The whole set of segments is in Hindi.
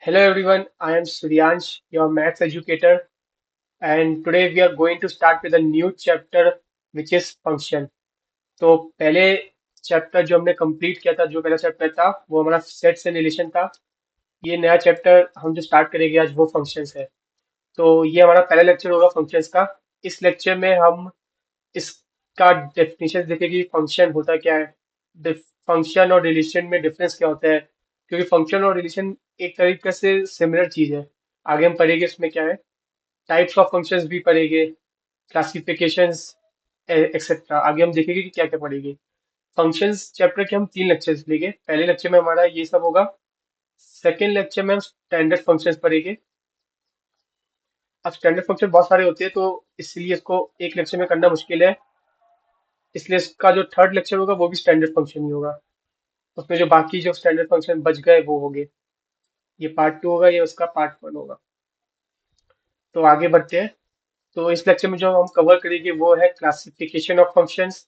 Hello everyone, I am Suryansh, your maths educator, and today we are going to start with a new chapter which is function. तो पहले चैप्टर जो हमने कंप्लीट किया था, जो पहला चैप्टर था, वो हमारा सेट्स एंड रिलेशन था। ये नया चैप्टर हम जो स्टार्ट करेंगे आज वो फंक्शंस है। तो ये हमारा पहला लेक्चर होगा फंक्शंस का। इस लेक्चर में हम इसका डेफिनेशन देखेंगे कि फंक्शन होता क्या है, फंक्शन और रिलेशन में डिफरेंस क्या होता है, क्योंकि फंक्शन और रिलेशन एक तरीके से सिमिलर चीज है। आगे हम पढ़ेंगे इसमें क्या है, टाइप्स ऑफ फंक्शंस भी पढ़ेंगे, क्लासिफिकेशंस एक्सेट्रा। आगे हम देखेंगे कि क्या क्या पढ़ेंगे। फंक्शंस चैप्टर के हम 3 लेक्चर्स लेंगे। पहले लेक्चर में हमारा ये सब होगा। सेकेंड लेक्चर में हम स्टैंडर्ड फंक्शंस पढ़ेंगे। अब स्टैंडर्ड फंक्शन बहुत सारे होते हैं, तो इसलिए इसको एक लेक्चर में करना मुश्किल है। इसलिए इसका जो थर्ड लेक्चर होगा वो भी स्टैंडर्ड फंक्शन ही होगा। उसमें जो बाकी जो स्टैंडर्ड फंक्शन बच गए वो होंगे। ये पार्ट 2 होगा, ये उसका पार्ट 1 होगा। तो आगे बढ़ते हैं। तो इस लेक्चर में जो हम कवर करेंगे वो है classification of functions,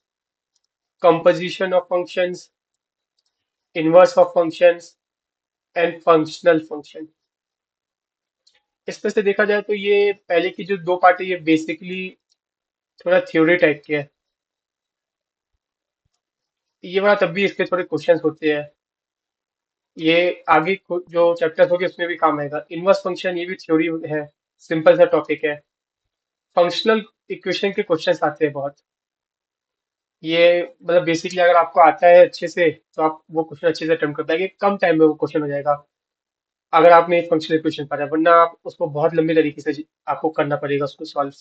composition of functions, inverse of functions and functional function. इसमें से देखा जाए तो ये पहले की जो दो पार्ट है ये बेसिकली थोड़ा थ्योरी टाइप के है। ये वाला तब भी इसके थोड़े क्वेश्चंस होते हैं। ये आगे जो चैप्टर्स होंगे उसमें भी काम आएगा। इनवर्स फंक्शन ये भी थ्योरी है, सिंपल सा टॉपिक है। फंक्शनल इक्वेशन के क्वेश्चंस आते हैं बहुत। ये मतलब बेसिकली अगर आपको आता है अच्छे से तो आप वो क्वेश्चन अच्छे से अटेम्प्ट कर पाएंगे, कम टाइम में वो क्वेश्चन हो जाएगा अगर आपने फंक्शनल इक्वेशन पढ़ा है, वरना आप उसको बहुत लंबी तरीके से आपको करना पड़ेगा उसको सॉल्व।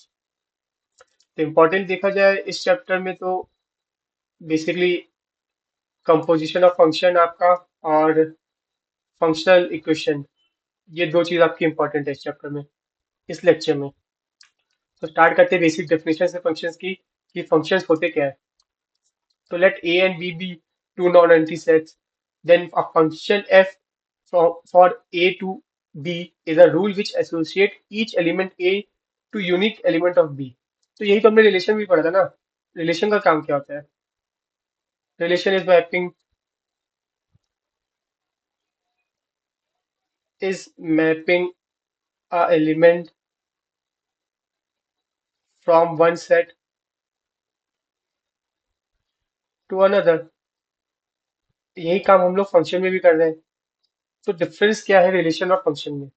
तो इम्पोर्टेंट देखा जाए इस चैप्टर में तो बेसिकली कंपोजिशन ऑफ फंक्शन आपका और फंक्शनल इक्वेशन, ये दो चीज आपकी इंपॉर्टेंट है इस चैप्टर में, इस लेक्चर में। तो स्टार्ट करते हैं बेसिक डेफिनेशन से फंक्शंस की कि फंक्शंस होते क्या है। So let A and B be two non-empty sets. Then a function f for A to B is a rule which associate each element A to unique element of B. तो यही तो हमने रिलेशन भी पढ़ा था ना। रिलेशन का काम क्या होता है? Relation is mapping a element from one set to another. यही काम हम लोग फंक्शन में भी कर रहे हैं। तो डिफरेंस क्या है रिलेशन और फंक्शन में?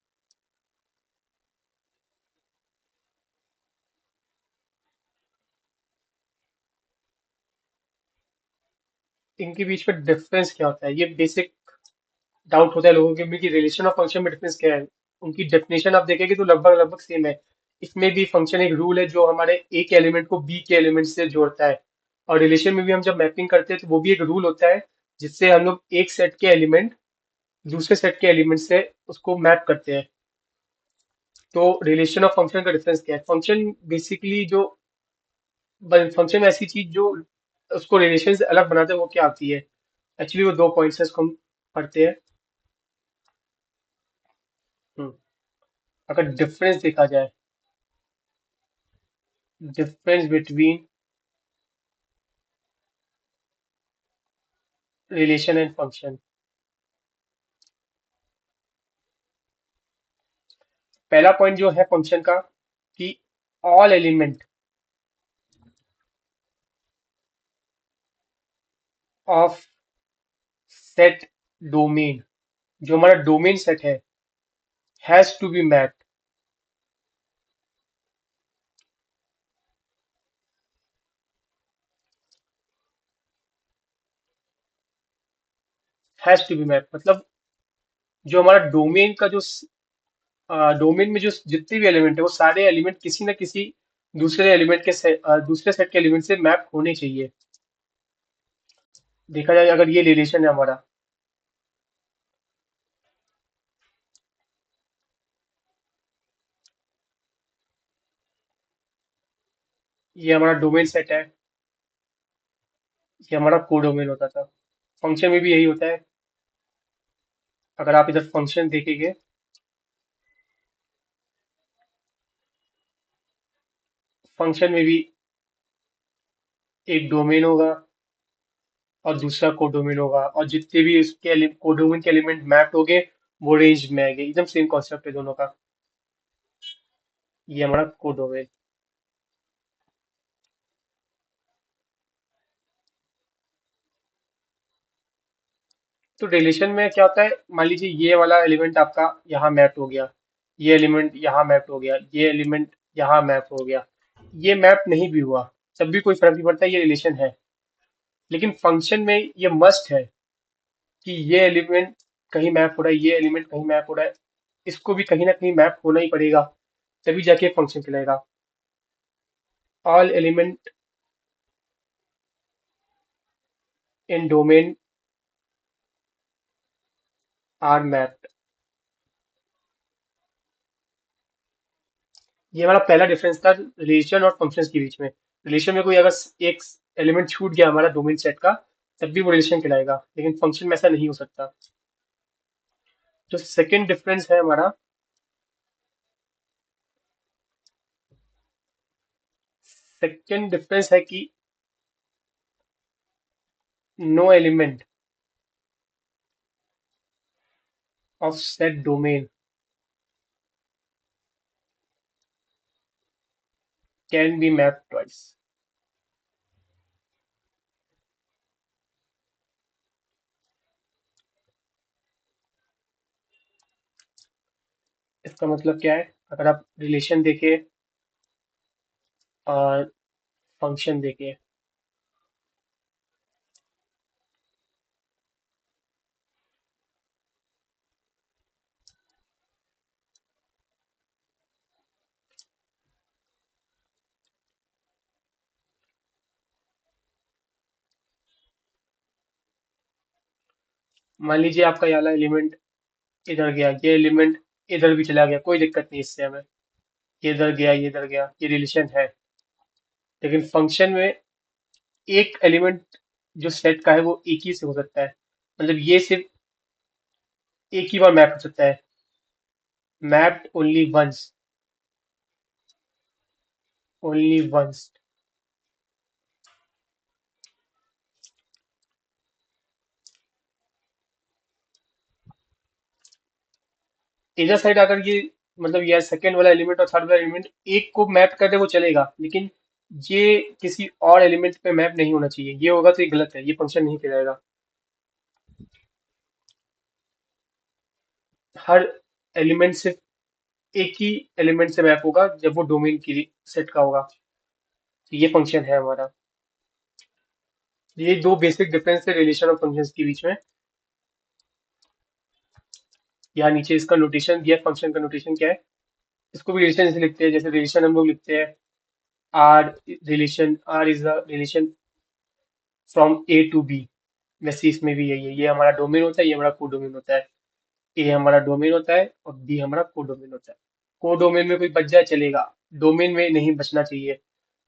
इनके बीच में डिफरेंस क्या होता है, ये बेसिक डाउट होता है लोगों के में कि रिलेशन और फंक्शन में डिफरेंस क्या है। उनकी डेफिनेशन आप देखेंगे तो लगभग लगभग सेम है। इसमें भी फंक्शन एक रूल है जो हमारे ए के एलिमेंट को बी के एलिमेंट से जोड़ता है, और रिलेशन में भी हम जब मैपिंग करते हैं तो वो भी एक रूल होता है जिससे हम लोग एक सेट के एलिमेंट दूसरे सेट के एलिमेंट से उसको मैप करते हैं। तो रिलेशन और फंक्शन का डिफरेंस क्या है? फंक्शन बेसिकली जो फंक्शन ऐसी चीज जो उसको रिलेशन से अलग बनाते हैं वो क्या आती है? एक्चुअली वो दो पॉइंट्स है, इसको हम पढ़ते हैं। हम्म, अगर डिफरेंस देखा जाए, difference between relation and function। पहला पॉइंट जो है फंक्शन का कि all element of set domain, जो हमारा डोमेन सेट है, has to be mapped. Has to be mapped मतलब जो हमारा डोमेन का जो डोमेन में जो जितने भी एलिमेंट है वो सारे एलिमेंट किसी न किसी दूसरे एलिमेंट के दूसरे सेट के एलिमेंट से मैप होने चाहिए। देखा जाए अगर ये रिलेशन है हमारा, ये हमारा डोमेन सेट है, ये हमारा कोडोमेन होता था। फंक्शन में भी यही होता है। अगर आप इधर फंक्शन देखेंगे, फंक्शन में भी एक डोमेन होगा और दूसरा कोडोमेन होगा, और जितने भी इसके कोडोमेन के एलिमेंट मैप्ड होंगे वो रेंज में आएगी, एकदम सेम कॉन्सेप्ट है दोनों का। ये हमारा कोड डोमेन। तो रिलेशन में क्या होता है, मान लीजिए ये वाला एलिमेंट आपका यहाँ मैप हो गया, ये एलिमेंट यहाँ मैप हो गया, ये एलिमेंट यहाँ मैप हो गया, ये मैप नहीं भी हुआ तब भी कोई फर्क नहीं पड़ता, ये रिलेशन है। लेकिन फंक्शन में ये मस्ट है कि ये एलिमेंट कहीं मैप हो रहा है, ये एलिमेंट कहीं मैप हो रहा है, इसको भी कहीं ना कहीं मैप होना ही पड़ेगा, तभी जाके फंक्शन चलेगा। All element in domain are mapped. ये हमारा पहला डिफरेंस था रिलेशन और फंक्शंस के बीच में। रिलेशन में कोई अगर एक एलिमेंट छूट गया हमारा डोमेन सेट का, तब भी वो रिलेशन कहलाएगा, लेकिन फंक्शन में ऐसा नहीं हो सकता। जो सेकंड डिफरेंस है हमारा, सेकंड डिफरेंस है कि no element of set domain can be mapped twice. इसका मतलब क्या है, अगर आप रिलेशन देखें और फंक्शन देखें, मान लीजिए आपका ये वाला एलिमेंट इधर गया, ये एलिमेंट इधर भी चला गया, कोई दिक्कत नहीं इससे हमें, ये इधर गया, ये इधर गया, ये रिलेशन है। लेकिन फंक्शन में एक एलिमेंट जो सेट का है वो एक ही से हो सकता है, मतलब ये सिर्फ एक ही बार मैप हो सकता है, mapped only once, only once. इधर साइड अगर ये, मतलब ये सेकंड वाला एलिमेंट और थर्ड वाला एलिमेंट एक को मैप कर दे वो चलेगा, लेकिन ये किसी और एलिमेंट पे मैप नहीं होना चाहिए, ये होगा तो ये गलत है, ये फंक्शन नहीं कहलाएगा। हर एलिमेंट सिर्फ एक ही एलिमेंट से मैप होगा जब वो डोमेन की सेट का होगा, तो ये फंक्शन है हमारा। ये दो बेसिक डिफरेंस है रिलेशन और फंक्शंस के बीच में। यहाँ नीचे इसका नोटेशन दिया, फंक्शन का नोटेशन क्या है, इसको भी रिलेशन जैसे लिखते हैं, जैसे रिलेशन हम लोग लिखते हैं R, relation R is a relation from A to B, वैसे इसमें भी यही है, ये हमारा डोमेन होता है, ये हमारा को डोमेन होता है। ए हमारा डोमेन होता है और बी हमारा को डोमेन होता है। को डोमेन में कोई बच जाए चलेगा, डोमेन में नहीं बचना चाहिए।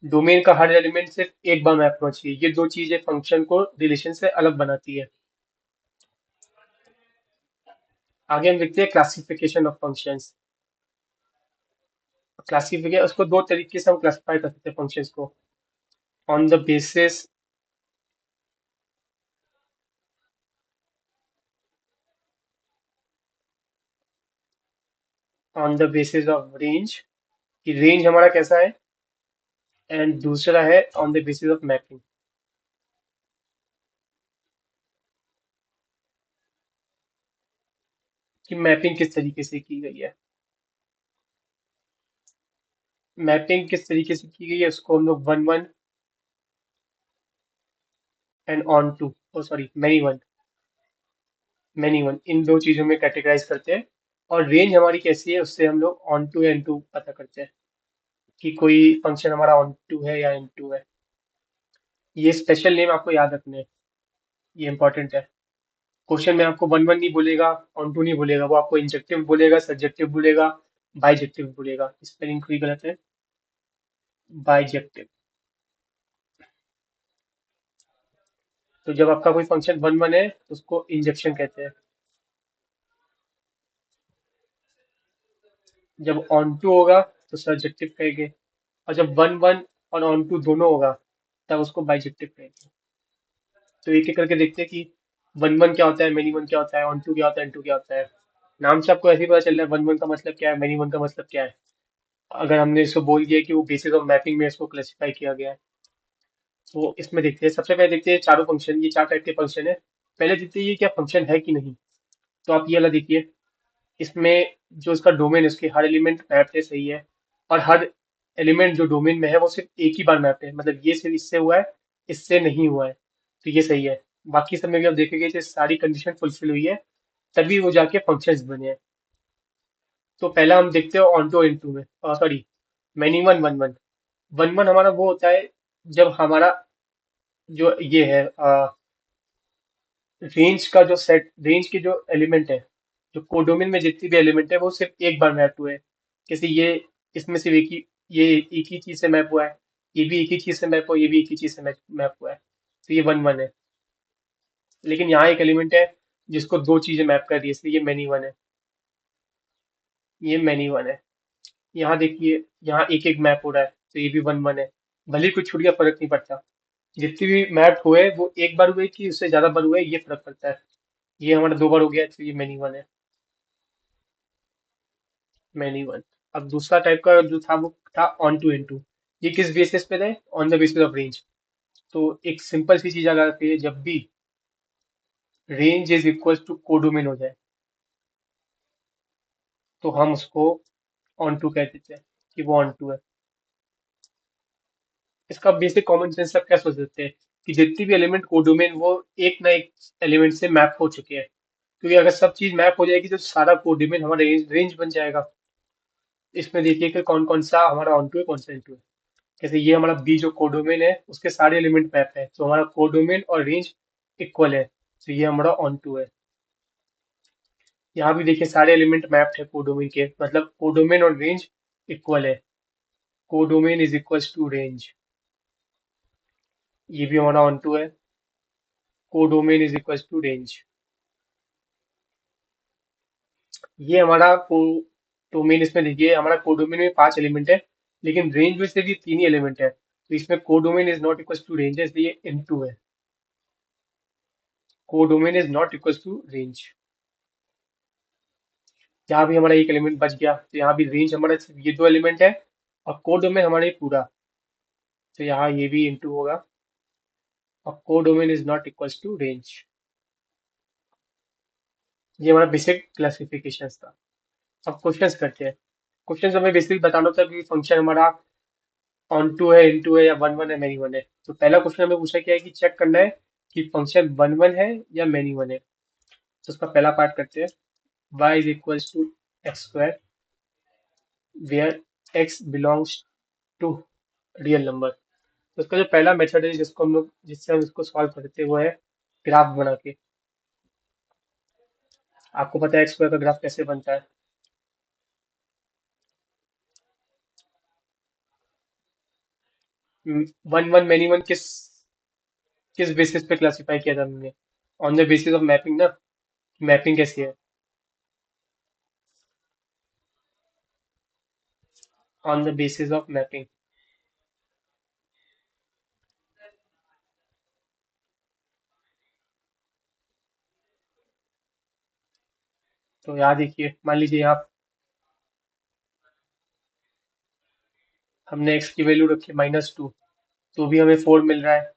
डोमेन का हर एलिमेंट सिर्फ एक बार मैप होना चाहिए, ये दो चीजें फंक्शन को रिलेशन से अलग बनाती है। आगे हम लिखते हैं क्लासिफिकेशन ऑफ फंक्शंस। क्लासिफिकेशन, उसको दो तरीके से हम क्लासिफाई कर सकते हैं फंक्शंस को, on the basis, on the basis of range, कि रेंज हमारा कैसा है, एंड दूसरा है on the basis of mapping, कि मैपिंग किस तरीके से की गई है। मैपिंग किस तरीके से की गई है उसको हम लोग one one and onto, oh sorry many one, many one, इन दो चीजों में कैटेगराइज करते हैं। और रेंज हमारी कैसी है उससे हम लोग ऑन टू या इन टू पता करते हैं, कि कोई फंक्शन हमारा ऑन टू है या इन टू है। ये स्पेशल नेम आपको याद रखने हैं, ये इंपॉर्टेंट है। क्वेश्चन में आपको वन वन नहीं बोलेगा, ऑन टू नहीं बोलेगा, वो आपको इंजेक्टिव बोलेगा, सब्जेक्टिव बोलेगा, बाइजेक्टिव बोलेगा, स्पेलिंग कोई गलत है, बाइजेक्टिव। तो जब आपका कोई फंक्शन वन वन है तो उसको इंजेक्शन कहते हैं, जब ऑन टू होगा तो सब्जेक्टिव कहेंगे, और जब वन वन और ऑन टू दोनों होगा तब उसको बाइजेक्टिव कहेंगे। तो एक एक करके देखते हैं कि वन वन क्या होता है, मेनी वन क्या होता है, ऑन टू क्या होता है, एन टू क्या होता है। नाम से आपको ऐसे ही पता चल रहा है वन वन का मतलब क्या है, मैनी वन का मतलब क्या है। अगर हमने इसको बोल दिया कि वो बेसिस ऑफ मैपिंग में इसको क्लासिफाई किया गया है। तो इसमें देखते हैं, सबसे पहले देखते हैं चारों फंक्शन, ये चार टाइप के फंक्शन है। पहले देखते हैं ये क्या फंक्शन है कि नहीं। तो आप ये वाला देखिए, इसमें जो इसका डोमेन है उसके हर एलिमेंट मैप है, सही है। और हर एलिमेंट जो डोमेन में है वो सिर्फ एक ही बार मैप है, मतलब ये सिर्फ इससे हुआ है, इससे नहीं हुआ है, तो ये सही है। बाकी सब में भी आप देखेंगे कि सारी कंडीशन फुलफिल हुई है, तभी वो जाके फंक्शंस बने हैं। तो पहला हम देखते हैं ऑन टू इन टू में, sorry, many one one one. One one हमारा वो होता है जब हमारा जो ये है रेंज का जो सेट, रेंज के जो एलिमेंट है, जो कोडोमेन में जितनी भी एलिमेंट है वो सिर्फ एक बार मैप हुए हैं। जैसे ये, इसमें सिर्फ एक ही, ये एक ही चीज से मैप हुआ है, ये भी एक ही चीज से मैप हुआ, ये भी एक ही चीज से मैप हुआ है, तो ये वन वन है। लेकिन यहाँ एक एलिमेंट है जिसको दो चीजें मैप कर रही है, इसलिए ये मैनी वन है, ये मैनी वन है। यहाँ देखिए, यहाँ एक एक मैप हो रहा है, तो ये भी वन वन है। भले ही कुछ छूट गया फर्क नहीं पड़ता, जितनी भी मैप हुए वो एक बार हुए कि उससे ज्यादा बार हुए ये फर्क पड़ता है। ये हमारा दो बार हो गया, तो ये मैनी वन है, मैनी वन। अब दूसरा टाइप का जो था वो था ऑन टू इनटू। ये किस बेसिस पे है, on the basis of range. तो एक सिंपल सी चीज अगर आती है, जब भी range is equal to codomain हो जाए, तो हम उसको ऑन टू कह देते हैं कि वो ऑन टू है। इसका बेसिक कॉमन सेंस सब क्या सोच सकते हैं कि जितनी भी एलिमेंट कोडोमेन वो एक ना एक एलिमेंट से मैप हो चुके हैं, क्योंकि अगर सब चीज मैप हो जाएगी तो सारा कोडोमेन हमारा रेंज बन जाएगा। इसमें देखिए कि कौन कौन सा हमारा ऑन टू है, कौन सा इनटू है। जैसे ये हमारा बी जो कोडोमेन है उसके सारे एलिमेंट मैप है, तो हमारा कोडोमेन और रेंज इक्वल है, तो ये हमारा ऑन टू है। यहाँ भी देखिए सारे एलिमेंट मैप्ड है कोडोमेन के, मतलब कोडोमेन और रेंज इक्वल है, codomain is equal to range. ये भी हमारा ऑन टू है, codomain is equal to range. ये हमारा कोडोमेन, इसमें देखिए हमारा कोडोमेन में पांच एलिमेंट है, लेकिन रेंज में सिर्फ ये तीन ही एलिमेंट है, तो इसमें codomain is not equal to range है, इसलिए इन टू है। Codomain is not equal to range. यहाँ भी हमारा एक एलिमेंट बच गया, तो यहाँ भी रेंज हमारा सिर्फ ये दो एलिमेंट है, और कोडोमेन हमारा ये पूरा, तो यहाँ ये भी इंटू होगा, और codomain is not equal to range. ये हमारा बेसिक क्लासिफिकेशन था। अब क्वेश्चंस करते हैं। क्वेश्चंस हमें बेसिक बताना होता है कि फंक्शन हमारा ऑन टू है, इन टू है, या वन वन है, मैनी वन है। तो पहला क्वेश्चन हमें पूछा क्या है कि चेक करना है कि फंक्शन वन वन है या मैनी वन है। तो उसका पहला पार्ट करते हैं, y is equal to x square where x belongs to real number. तो उसका जो पहला मेथड है जिसको हम लोग, जिससे हम इसको सॉल्व करते हैं, वो है ग्राफ बना के। आपको पता है एक्स स्क्वायर का ग्राफ कैसे बनता है। वन वन मैनी वन किस किस बेसिस पे क्लासिफाई किया था हमने, on the basis of mapping ना। मैपिंग कैसी है, on the basis of mapping. तो यहाँ देखिए, मान लीजिए यहाँ हमने x की वैल्यू रखी -2, तो भी हमें 4 मिल रहा है।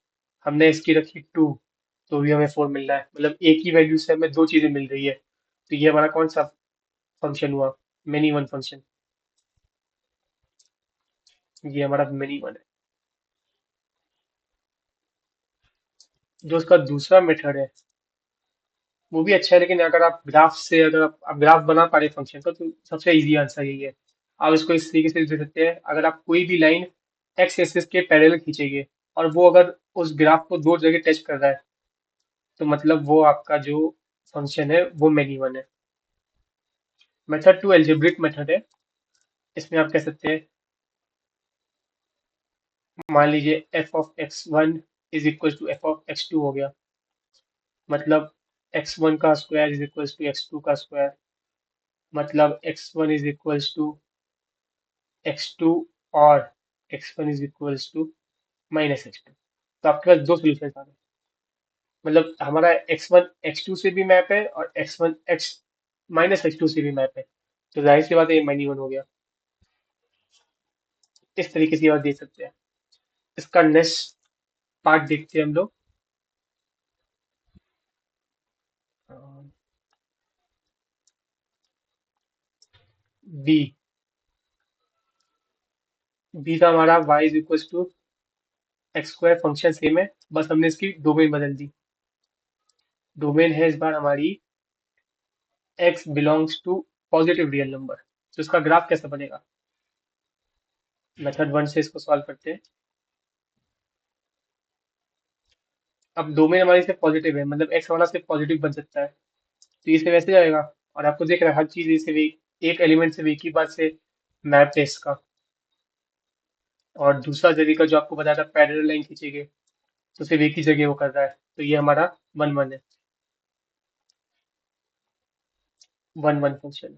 हमने x की रखी 2, तो भी हमें 4 मिल रहा है, मतलब एक ही वैल्यू से हमें दो चीजें मिल रही है। तो ये हमारा कौन सा फंक्शन हुआ, मेनी वन फंक्शन। ये हमारा मेनी वन है। जो उसका दूसरा मेथड है वो भी अच्छा है, लेकिन अगर आप ग्राफ से, अगर आप ग्राफ बना पा रहे फंक्शन का, तो सबसे इजी आंसर यही है। आप इसको इस तरीके से दे सकते हैं, अगर आप कोई भी लाइन एक्स एक्सिस के पैरेलल खींचेंगे, और वो अगर उस ग्राफ को दो जगह टच कर रहा है, तो मतलब वो आपका जो फंक्शन है वो मेनी वन है। मेथड टू एल्जेब्रिक मेथड है। इसमें आप कह सकते हैं, मान लीजिए F of X one is equal to F of X two हो गया, मतलब एक्स वन का square is equal to x two का स्क्वायर, मतलब X one is equal to x two, और X one is equal to minus x two. तो आपके पास दो सोल्यूशन आ गए, मतलब हमारा एक्स वन एक्स टू से भी मैप है, और एक्स वन एक्स -x2 से भी मैप है, तो जाहिर सी बात है ये -1 हो गया। इस तरीके से और दे सकते हैं। इसका नेक्स्ट पार्ट देखते हैं हम लोग। बी। बी का हमारा y is equal to x square, function same है, बस हमने इसकी डोमेन बदल दी। डोमेन है इस बार हमारी x belongs to positive real number. तो इसका ग्राफ कैसे बनेगा? मेथड 1 से इसको सॉल्व करते हैं। अब डोमेन हमारी सिर्फ पॉजिटिव है, मतलब x हमारा सिर्फ पॉजिटिव बन सकता है, तो ये सिर्फ ऐसे जाएगा। और आपको देख रहा है हर चीज इसे एक एलिमेंट से एक ही बात से मैप है इसका। और दूसरा तरीका जो आपको बताया था पैरेलल लाइन खींचेंगे, तो सिर्फ एक ही जगह वो कर रहा है, तो ये हमारा 1 1 है। 1 1 फंक्शन।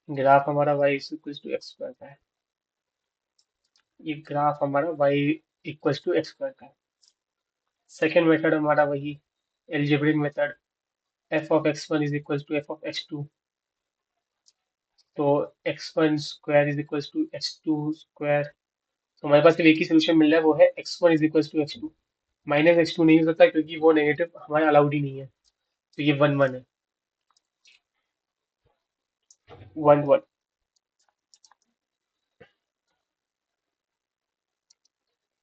ग्राफ हमारा y equal to x square का है। ये ग्राफ हमारा y equal to x square का है। सेकेंड मेथड हमारा वही algebraic method, F of X one is equal to F of X two. तो X one square is equal to x two square. तो हमारे पास सिर्फ एक ही सोल्यूशन मिल रहा है, वो है x one is equal to x two. Minus x two नहीं हो सकता क्योंकि वो नेगेटिव हमारे अलाउड ही नहीं है, तो ये 1 1 है। 1 1।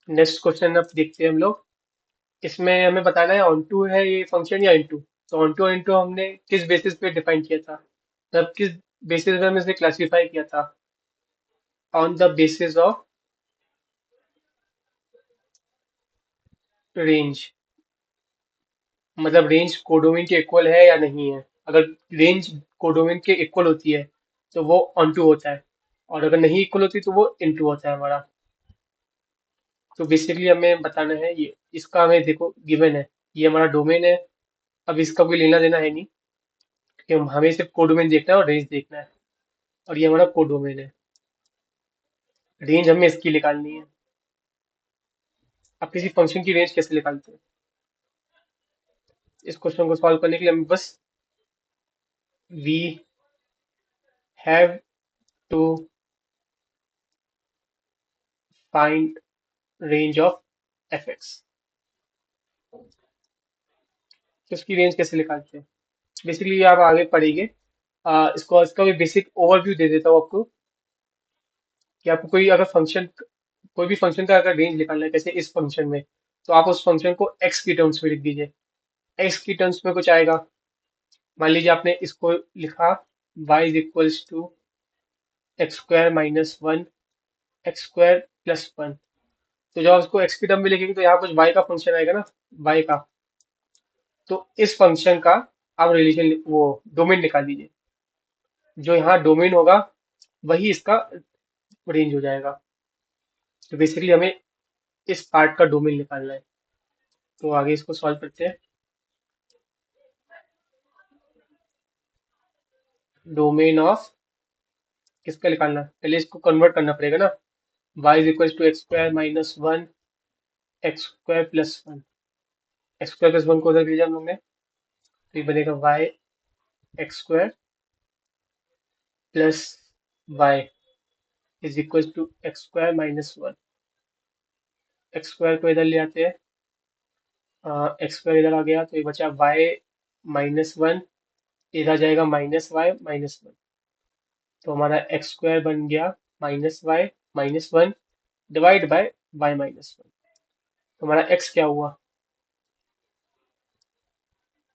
नेक्स्ट क्वेश्चन अब देखते हैं हम लोग। इसमें हमें बताना है ऑन टू है ये फंक्शन या इनटू। तो ऑन टू और इनटू हमने किस बेसिस पे डिफाइन किया था, मतलब किस बेसिस पे हमने इसे क्लासिफाई किया था? On the basis of range, मतलब रेंज कोडोमेन के इक्वल है या नहीं है। अगर रेंज कोडोमेन के इक्वल होती है तो वो ऑन टू होता है, और अगर नहीं इक्वल होती तो वो इनटू होता है हमारा। तो बेसिकली हमें बताना है ये, इसका हमें देखो गिवन है, ये हमारा डोमेन है। अब इसका कोई लेना देना है नहीं, कि हमें सिर्फ कोडोमेन देखना है और रेंज देखना है, और ये हमारा कोडोमेन है। रेंज हमें इसकी निकालनी है। अब किसी फंक्शन की रेंज कैसे निकालते हैं? इस क्वेश्चन को सॉल्व करने के लिए हमें बस we have to find range of F x. तो इसकी रेंज कैसे निकालते हैं? बेसिकली आप आगे पढ़ेंगे। इसका भी बेसिक ओवरव्यू दे देता हूँ आपको, कि आपको कोई भी फंक्शन का अगर रेंज निकालना है, जैसे इस फंक्शन में, तो आप उस फंक्शन को एक्स की टर्म्स में लिख दीजिए। एक्स की टर्म्स में कुछ आएगा। मान लीजिए आपने इसको लिखा y is equals to x square minus one, x square plus one. तो जब आप उसको एक्स की टर्म में लिखेंगे तो यहाँ कुछ y का फंक्शन आएगा ना, y का। तो इस फंक्शन का आप रिलेशन वो डोमेन निकाल दीजिए। जो यहाँ डोमेन होगा वही इसका रेंज हो जाएगा। तो बेसिकली हमें इस पार्ट का डोमेन निकालना है। तो आगे इसको सॉल्व करते हैं। डोमेन ऑफ किसका निकालना है? पहले इसको कन्वर्ट करना पड़ेगा ना। y is equal to x square minus one, x square plus one. X square plus one को उधर भेजा हम लोग ने, तो ये बनेगा y x square plus Y is equal to x square minus one. X square को इधर ले आते हैं, एक्स स्क्वायर इधर आ गया तो ये बचा y माइनस वन, इधर जाएगा माइनस वाई माइनस वन। तो हमारा एक्स स्क्वायर बन गया minus one divide by y minus one. तो हमारा x क्या हुआ?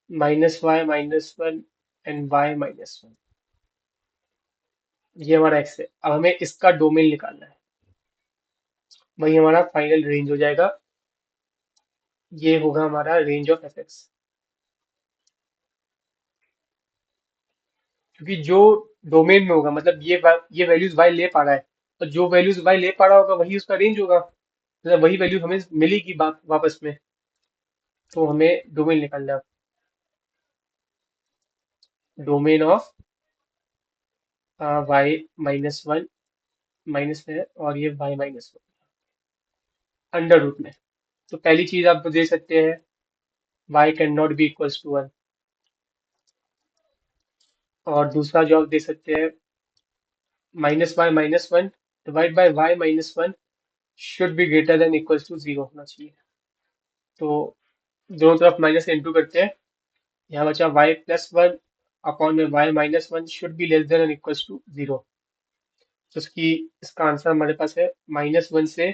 Minus y minus one and y minus one. ये हमारा x है। अब हमें इसका डोमेन निकालना है, वही हमारा फाइनल रेंज हो जाएगा। ये होगा हमारा रेंज ऑफ एफ एक्स। क्योंकि जो डोमेन में होगा, मतलब ये वैल्यूज y ले पा रहा है, और जो वैल्यूज y ले पा रहा होगा वही उसका रेंज होगा, मतलब वही वैल्यू हमें मिलेगी वापस में। तो हमें डोमेन निकालना है। Domain of y minus one minus में है, और ये y minus one under root में। तो पहली चीज आप दे सकते हैं y can not be equals to 1। और दूसरा जो आप दे सकते हैं, -y - 1 divide by y - 1 should be greater than equals to 0 होना चाहिए। तो दोनों तरफ माइनस इंटू करते हैं, यहाँ बचा y+1 अपॉन में y - 1 should be less than and equals to 0। तो इसका आंसर हमारे पास है -1 से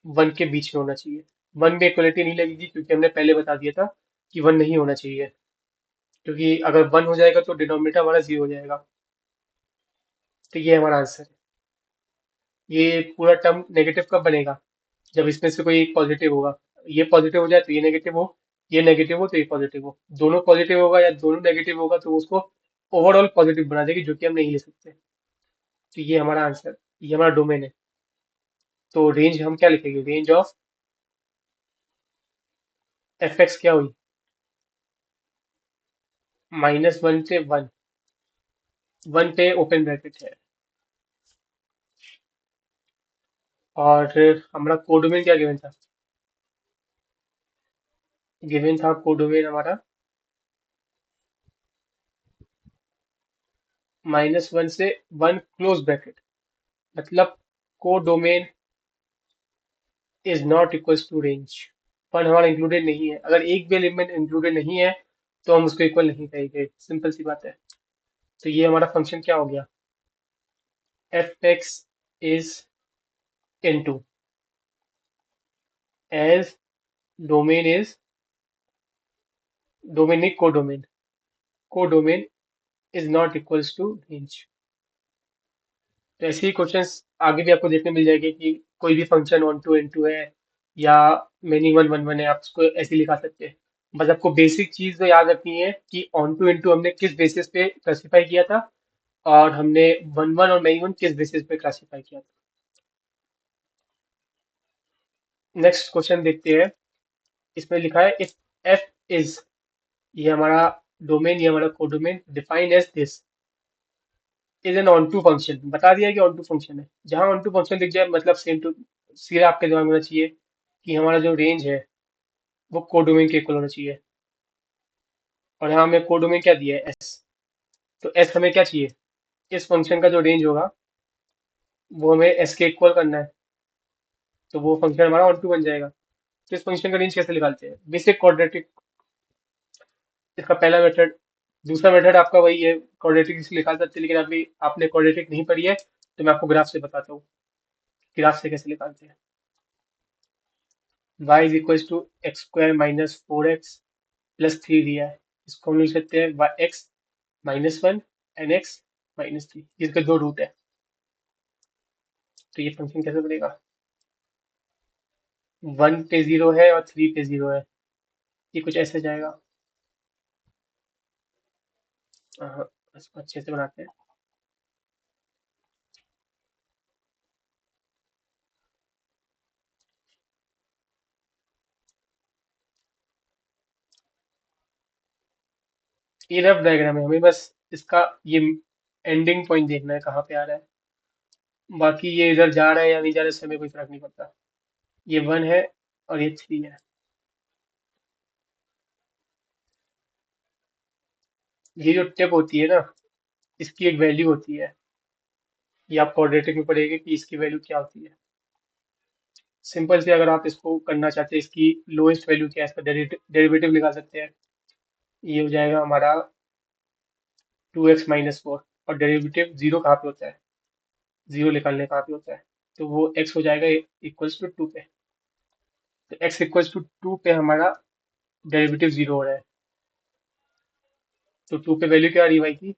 1 के बीच में होना चाहिए। 1 में इक्वलिटी नहीं लगेगी क्योंकि हमने पहले बता दिया था कि 1 नहीं होना चाहिए, क्योंकि अगर 1 हो जाएगा तो डिनोमिनेटर हमारा 0 हो जाएगा। तो ये हमारा आंसर है। ये पूरा टर्म नेगेटिव कब बनेगा? जब इसमें से कोई एक पॉजिटिव होगा। ये पॉजिटिव हो जाए तो ये नेगेटिव हो तो ये पॉजिटिव हो, दोनों पॉजिटिव होगा या दोनों नेगेटिव होगा तो उसको ओवरऑल पॉजिटिव बना देगी, जो कि हम नहीं ले सकते। तो ये हमारा आंसर, ये हमारा डोमेन है। तो रेंज हम क्या लिखेंगे? रेंज ऑफ एफ एक्स क्या हुई? -1 से 1। 1 पे ओपन ब्रैकेट है। और हमारा कोडोमेन क्या गिवन था? गिवन था कोडोमेन हमारा -1 से 1 क्लोज ब्रैकेट, मतलब codomain is not equals to range. One हमारा इंक्लूडेड नहीं है। अगर एक भी एलिमेंट इंक्लूडेड नहीं है तो हम उसको इक्वल नहीं कहेंगे, सिंपल सी बात है। तो ये हमारा फंक्शन क्या हो गया? F X is into as domain is, domain नहीं codomain, codomain is not equals to range. तो ऐसे ही क्वेश्चंस आगे भी आपको देखने मिल जाएंगे कि कोई भी function onto into है या मेनी वन वन वन है, आप उसको ऐसे लिखा सकते हैं। बस आपको बेसिक चीज तो याद रखनी है कि ऑन टू एन टू हमने किस बेसिस पे क्लासीफाई किया था, और हमने वन वन और मेनी वन किस बेसिस पे क्लासीफाई किया था। नेक्स्ट क्वेश्चन देखते हैं। इसमें लिखा है इफ एफ इज, ये हमारा डोमेन, ये हमारा codomain define as this is an onto function. बता दिया कि ऑन टू फंक्शन है। जहां ऑन टू फंक्शन दिख जाए मतलब सेम टू, सीधा आपके दिमाग में होना चाहिए कि हमारा जो रेंज है वो कोडोमेन के इक्वल होना चाहिए। और यहाँ हमें कोडोमेन क्या दिया है? एस। तो एस हमें क्या चाहिए? इस फंक्शन का जो रेंज होगा वो हमें एस के इक्वल करना है। तो वो फंक्शन हमारा ऑन टू बन जाएगा। तो इस फंक्शन का रेंज कैसे निकालते हैं? बेसिक क्वाड्रेटिक, इसका पहला मेथड। दूसरा मेथड आपका वही है, क्वाड्रेटिक से निकाल सकते हैं, लेकिन अभी आपने क्वाड्रेटिक नहीं पढ़ी है तो मैं आपको ग्राफ से बताता हूँ ग्राफ से कैसे निकालते हैं। y is equal to x² - 4x + 3 दिया है। इसको हम लिख सकते हैं x -1 एंड x -3, जिसके दो रूट है। तो ये फंक्शन कैसे बनेगा? 1 पे 0 है और 3 पे 0 है। ये कुछ ऐसे जाएगा। हाँ, इसको अच्छे से बनाते हैं। ये रफ डायग्राम है, हमें बस इसका ये एंडिंग पॉइंट देखना है कहाँ पे आ रहा है। बाकी ये इधर जा रहा है या नहीं जा रहा है, इससे हमें कोई फर्क नहीं पड़ता। ये 1 है और ये 3 है। ये जो टिप होती है ना, इसकी एक वैल्यू होती है। ये आप क्वाड्रेटिक में पढ़ेंगे कि इसकी वैल्यू क्या होती है। सिंपल से अगर आप इसको करना चाहते हैं, इसकी लोएस्ट वैल्यू क्या है, इसका डेरिवेटिव निकाल सकते हैं। ये हो जाएगा हमारा 2x - 4। और डेरिवेटिव जीरो कहाँ पे होता है? जीरो निकालने कहाँ पे होता है? तो वो x हो जाएगा इक्वल्स टू 2 पे। तो x इक्वल्स टू 2 पे हमारा डेरिवेटिव जीरो हो रहा है। तो 2 पे वैल्यू क्या आ रही है y की?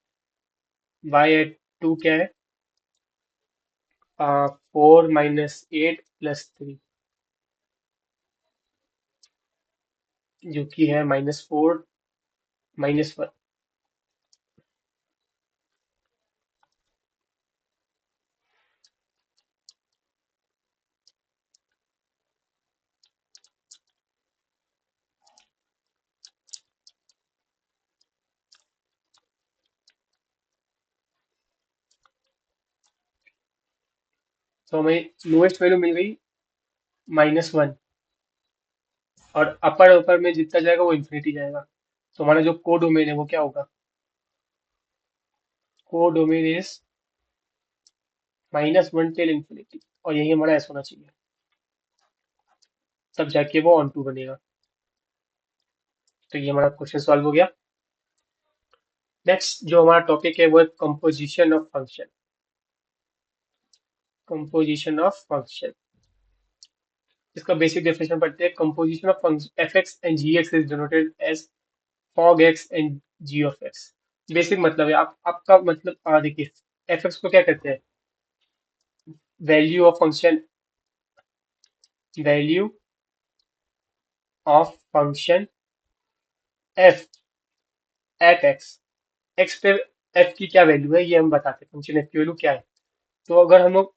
y एट 2 क्या है? 4 - 8 + 3, जो कि है -4 -1। तो हमें लोएस्ट वैल्यू मिल गई -1। और अपर ऊपर में जितना जाएगा वो इन्फिनिटी जाएगा। तो हमारा जो को डोमेन है वो क्या होगा? को डोमेन इज -1 टिल इन्फिनिटी, और यही हमारा एस होना चाहिए, तब जाके वो ऑन टू बनेगा। तो ये हमारा क्वेश्चन सॉल्व हो गया। नेक्स्ट जो हमारा टॉपिक है वो है composition of function. Composition of function, इसका बेसिक डेफिनेशन पढ़ते हैं। Composition of function f x and g x is denoted as fog x and g of x. Basic मतलब है, आप आपका मतलब देखिए, एफ एक्स को क्या कहते हैं? Value of function, value of function f at x. X पे एफ की क्या वैल्यू है ये हम बताते हैं, फंक्शन एफ की वैल्यू क्या है। तो अगर हम लोग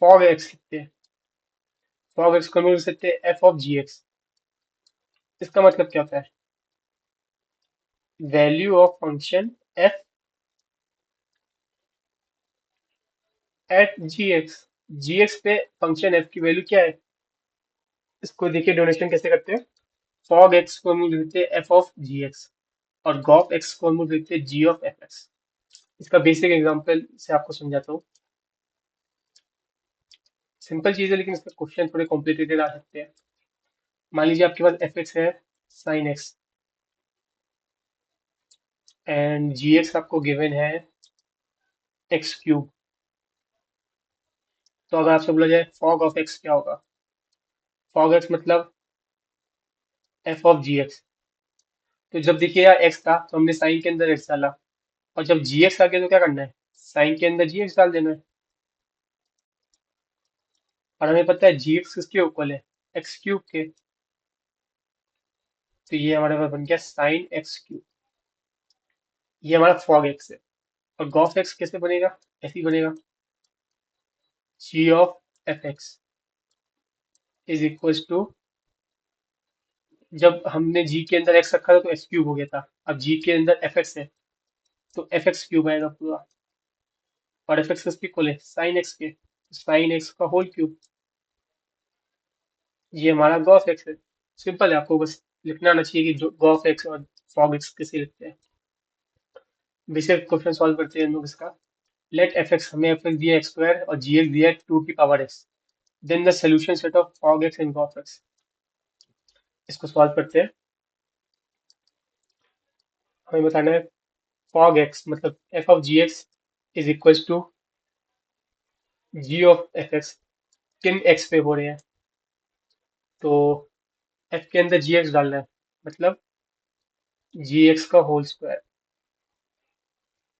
फॉग एक्स लिखते हैं, फॉग एक्स को हम लोग लिख सकते हैं एफ ऑफ जी एक्स। इसका मतलब क्या होता है? Value of function f at g x. G x पे फंक्शन एफ की वैल्यू क्या है? इसको देखिए डोनेशन कैसे करते हैं। फॉग एक्स को हम लोग लिखते हैं एफ ऑफ जी एक्स, और गॉफ एक्स को हम लोग लिखते हैं जी ऑफ एफ एक्स। इसका बेसिक एग्जांपल से आपको समझाता हूँ। सिंपल चीज है लेकिन इसका क्वेश्चन थोड़े कॉम्प्लिकेटेड आ सकते हैं। मान लीजिए आपके पास एफ एक्स है sine x, and g x आपको गिवन है एक्स क्यूब। तो अगर आपसे बोला जाए फॉग ऑफ एक्स क्या होगा? फॉग एक्स मतलब एफ ऑफ जी एक्स। तो जब देखिए यहाँ एक्स था तो हमने साइन के अंदर एक्स डाला, और जब जी एक्स आ गया तो क्या करना है? साइन के अंदर जी एक्स डाल देना है। और हमें पता है जी एक्स किसके इक्वल है? एक्स क्यूब के। तो ये हमारे पास बन गया साइन एक्स क्यूब। ये हमारा फॉग एक्स है। और गॉफ एक्स कैसे बनेगा? ऐसे ही बनेगा, G of F X is equal to, जब हमने जी के अंदर एक्स रखा था तो एक्स क्यूब हो गया था, अब जी के अंदर एफ एक्स है तो एफ एक्स क्यूब आएगा पूरा। और एफ एक्स किसके इक्वल है? साइन एक्स के, साइन एक्स का होल क्यूब। ये हमारा गॉफ एक्स है। सिंपल है, आपको बस लिखना आना चाहिए कि जो गॉफ एक्स और फॉग एक्स कैसे लिखते हैं। बेसिक क्वेश्चन सॉल्व करते हैं हम लोग इसका। लेट एफ एक्स, हमें एफ एक्स दिया एक्स स्क्वायर और जी एक्स दिया है 2 की power x, then the solution set of fog x and gof x. इसको सॉल्व करते हैं। हमें बताना है फॉग एक्स मतलब f of g x is equal to g of F x. किन एक्स पे हो रहे हैं? तो एफ के अंदर जी एक्स डालना है, मतलब जी एक्स का होल स्क्वायर।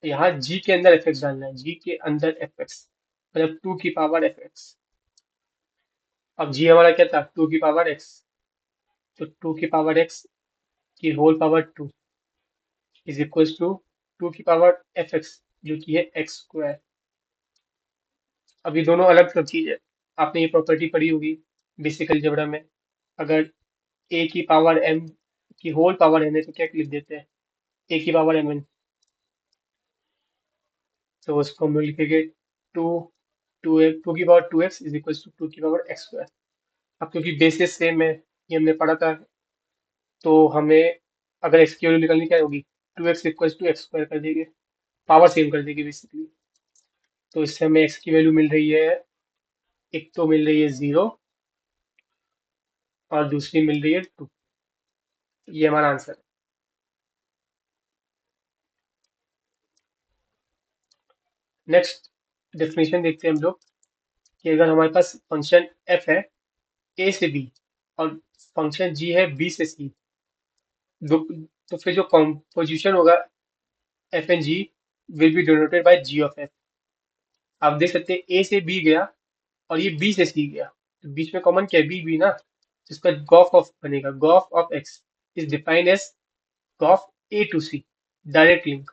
यहाँ जी के अंदर एफ एक्स डालना है, जी के अंदर एफ एक्स मतलब 2 की पावर एफ एक्स। अब जी हमारा क्या था? 2 की पावर एक्स। तो 2 की पावर एक्स की whole power 2 is equal to 2 की पावर एफ एक्स, जो कि है एक्स स्क्वायर। अब ये दोनों अलग अलग चीज है। आपने ये प्रॉपर्टी पढ़ी होगी बेसिक अलजेब्रा में। अगर ए की पावर एम की होल पावर एन है तो क्या लिख देते हैं? ए की पावर एम एन। तो उसको हम लोग लिखेंगे टू, टू की power 2 x is equal to 2 की पावर एक्स स्क्वायर। अब क्योंकि बेसिस सेम है, ये हमने पढ़ा था, तो हमें अगर एक्स की वैल्यू निकालनी क्या होगी? 2x equal to x square कर देंगे, पावर सेम कर देंगे बेसिकली। तो इससे हमें एक्स की वैल्यू मिल रही है, एक तो मिल रही है 0 और दूसरी मिल रही है 2। ये हमारा आंसर है। नेक्स्ट डेफिनेशन देखते हैं हम लोग, कि अगर हमारे पास फंक्शन एफ है ए से बी, और फंक्शन जी है बी से सी, तो फिर जो कॉम्पोजिशन होगा f and g will be denoted by g of f. आप देख सकते हैं ए से बी गया और ये बी से सी गया, तो बीच में कॉमन क्या है? बी बी ना, तो इसका गॉफ ऑफ बनेगा, gof of X is defined as gof A to C, direct link.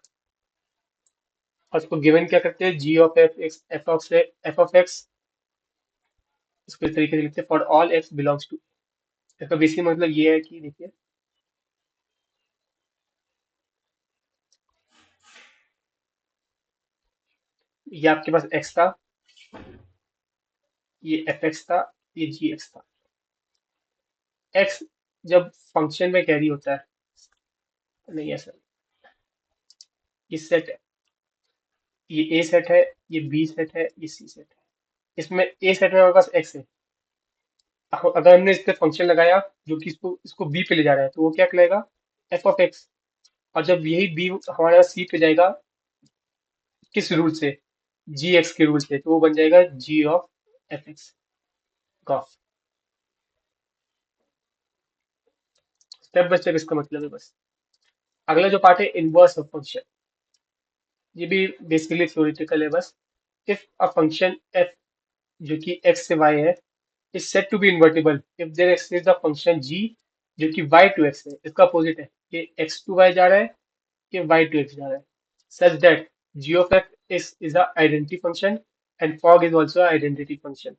और इसको गिवन क्या करते हैं? G of F X, F of X. इसको इस तरीके से लिखते हैं for all X belongs to. इसका बेसिक मतलब ये है कि देखिए, ये आपके पास एक्स था, ये एफ एक्स था, ये जी एक्स था। एक्स जब फंक्शन में कैरी होता है, नहीं ऐसा, ये सेट है, ये ए सेट है, ये बी सेट है, ये सी सेट है। इसमें ए सेट में हमारे पास एक्स है। अगर हमने इस पे फंक्शन लगाया जो कि इसको इसको बी पे ले जा रहा है, तो वो क्या कहलाएगा, एफ ऑफ एक्स। और जब यही बी हमारा सी पे जाएगा, किस रूल से, जी एक्स के रूल से, तो वो बन जाएगा G of F X. Gof. Step by step इसका मतलब है बस। अगला जो पार्ट है इनवर्स ऑफ फंक्शन, ये भी बेसिकली थ्योरेटिकल है बस। इफ अ फंक्शन एफ जो कि एक्स से वाई है is said to be invertible if there exists a function g जो कि y to x है, इसका अपोजिट है, ये x to y जा रहा है, ये y to x जा रहा है, such that g of x is a identity function and fog is also a identity function।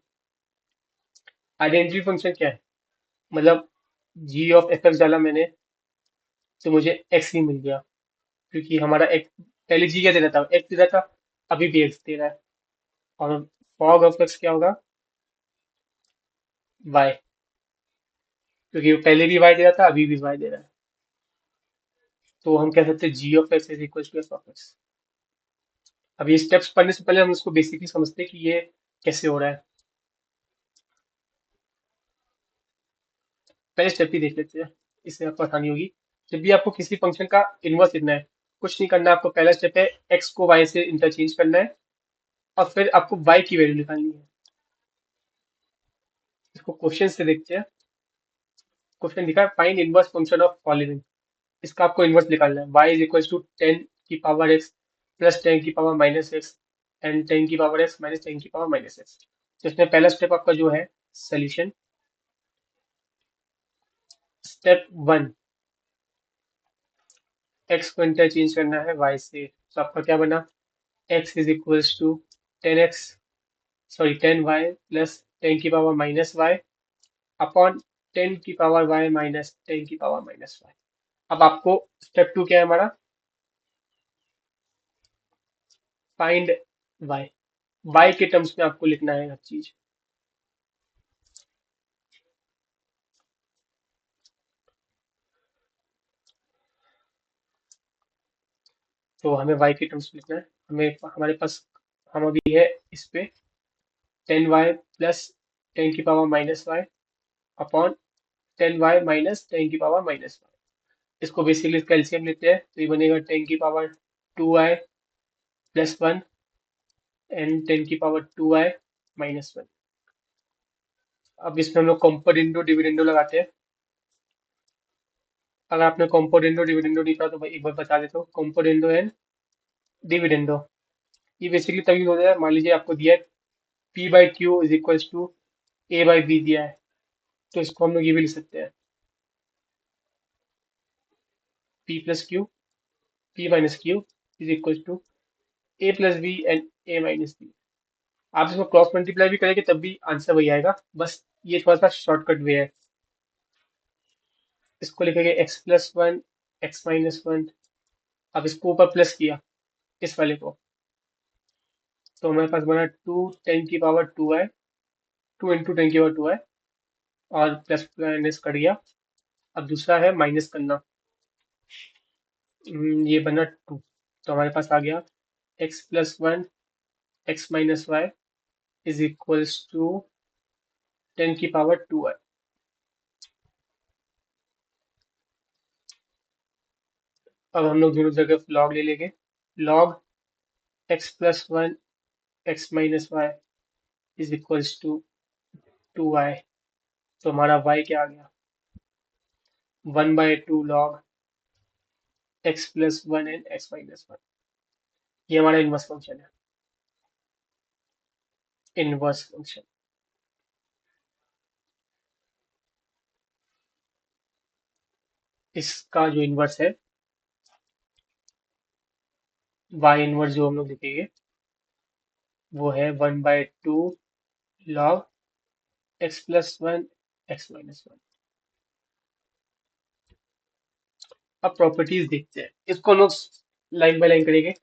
Identity function क्या है, मतलब g of fx डाला मैंने तो मुझे x ही मिल गया, क्योंकि हमारा x पहले g क्या दे रहा था, x दे रहा था, अभी भी x दे रहा है। और fog of x क्या होगा, y, क्योंकि पहले भी y दे रहा था, अभी भी y दे रहा है। तो हम कह सकते हैं G of X is equal to F of X. अब ये स्टेप्स पढ़ने से पहले हम इसको बेसिकली समझते हैं कि ये कैसे हो रहा है। पहले स्टेप ही देख लेते हैं, इससे आपको आसानी होगी। जब भी आपको किसी फंक्शन का इनवर्स लिखना है, कुछ नहीं करना, आपको पहला स्टेप है एक्स को वाई से इंटरचेंज करना है, और फिर आपको वाई की वैल्यू निकालनी है। इसको क्वेश्चन से देखते हैं। क्वेश्चन लिखा है find inverse function of following. इसका आपको इनवर्स निकालना है, y इज इक्वल टू 10 की पावर x प्लस 10 की पावर माइनस एक्स एंड 10 की पावर x माइनस 10 की पावर माइनस एक्स। तो इसमें पहला स्टेप आपका जो है सोल्यूशन। स्टेप 1, x को इंटरचेंज करना है y से, तो आपका क्या बना, x is equals to 10x, sorry 10y plus 10 की पावर माइनस y अपॉन 10 की पावर y माइनस 10 की पावर माइनस y। अब आपको स्टेप 2 क्या है हमारा, फाइंड y। y के टर्म्स में आपको लिखना है हर चीज। तो हमें y के टर्म्स में लिखना है, हमें हमारे पास, हम अभी है इस पे 10y प्लस 10 की power minus y upon 10y minus 10 की पावर माइनस y। इसको बेसिकली इसका एलसीएम लेते हैं, तो ये बनेगा 10 की पावर 2y प्लस 1 एंड 10 की पावर 2y माइनस 1। अब इसमें हम लोग कॉम्पोनेंडो डिविडेंडो लगाते हैं। अगर आपने कॉम्पोनेंडो डिविडेंडो नहीं कहा तो भाई एक बार बता देता हूँ, कॉम्पोनेंडो एंड डिविडेंडो ये बेसिकली तभी होता है, मान लीजिए आपको दिया है p by q is equals to a by b दिया है, तो इसको हम लोग ये भी लिख सकते हैं p plus q, p minus q is equals to a plus b and a minus b. आप इसको क्रॉस मल्टीप्लाई भी करेंगे तब भी आंसर वही आएगा, बस ये थोड़ा सा शॉर्टकट वे है। इसको लिखेंगे x plus one, x minus one. अब इसको ऊपर प्लस किया इस वाले को, तो हमारे पास बना 2 10 की पावर 2 है, 2 × 10 की पावर 2 है, और प्लस माइनस कट गया। अब दूसरा है माइनस करना, ये बना 2, तो हमारे पास आ गया x plus one, x minus y is equals to 10 की पावर 2 है। अब हम लोग दोनों जगह लॉग ले लेंगे, log x plus one, x minus y is equals to 2y। तो हमारा y क्या आ गया, 1/2 log x plus one and x minus one. ये हमारा इनवर्स फंक्शन है, इनवर्स फंक्शन। इसका जो इनवर्स है, y इनवर्स जो हम लोग लिखेंगे वो है 1/2 log x plus one, x minus one. अब प्रॉपर्टीज देखते हैं, इसको हम लोग लाइन बाय लाइन करेंगे,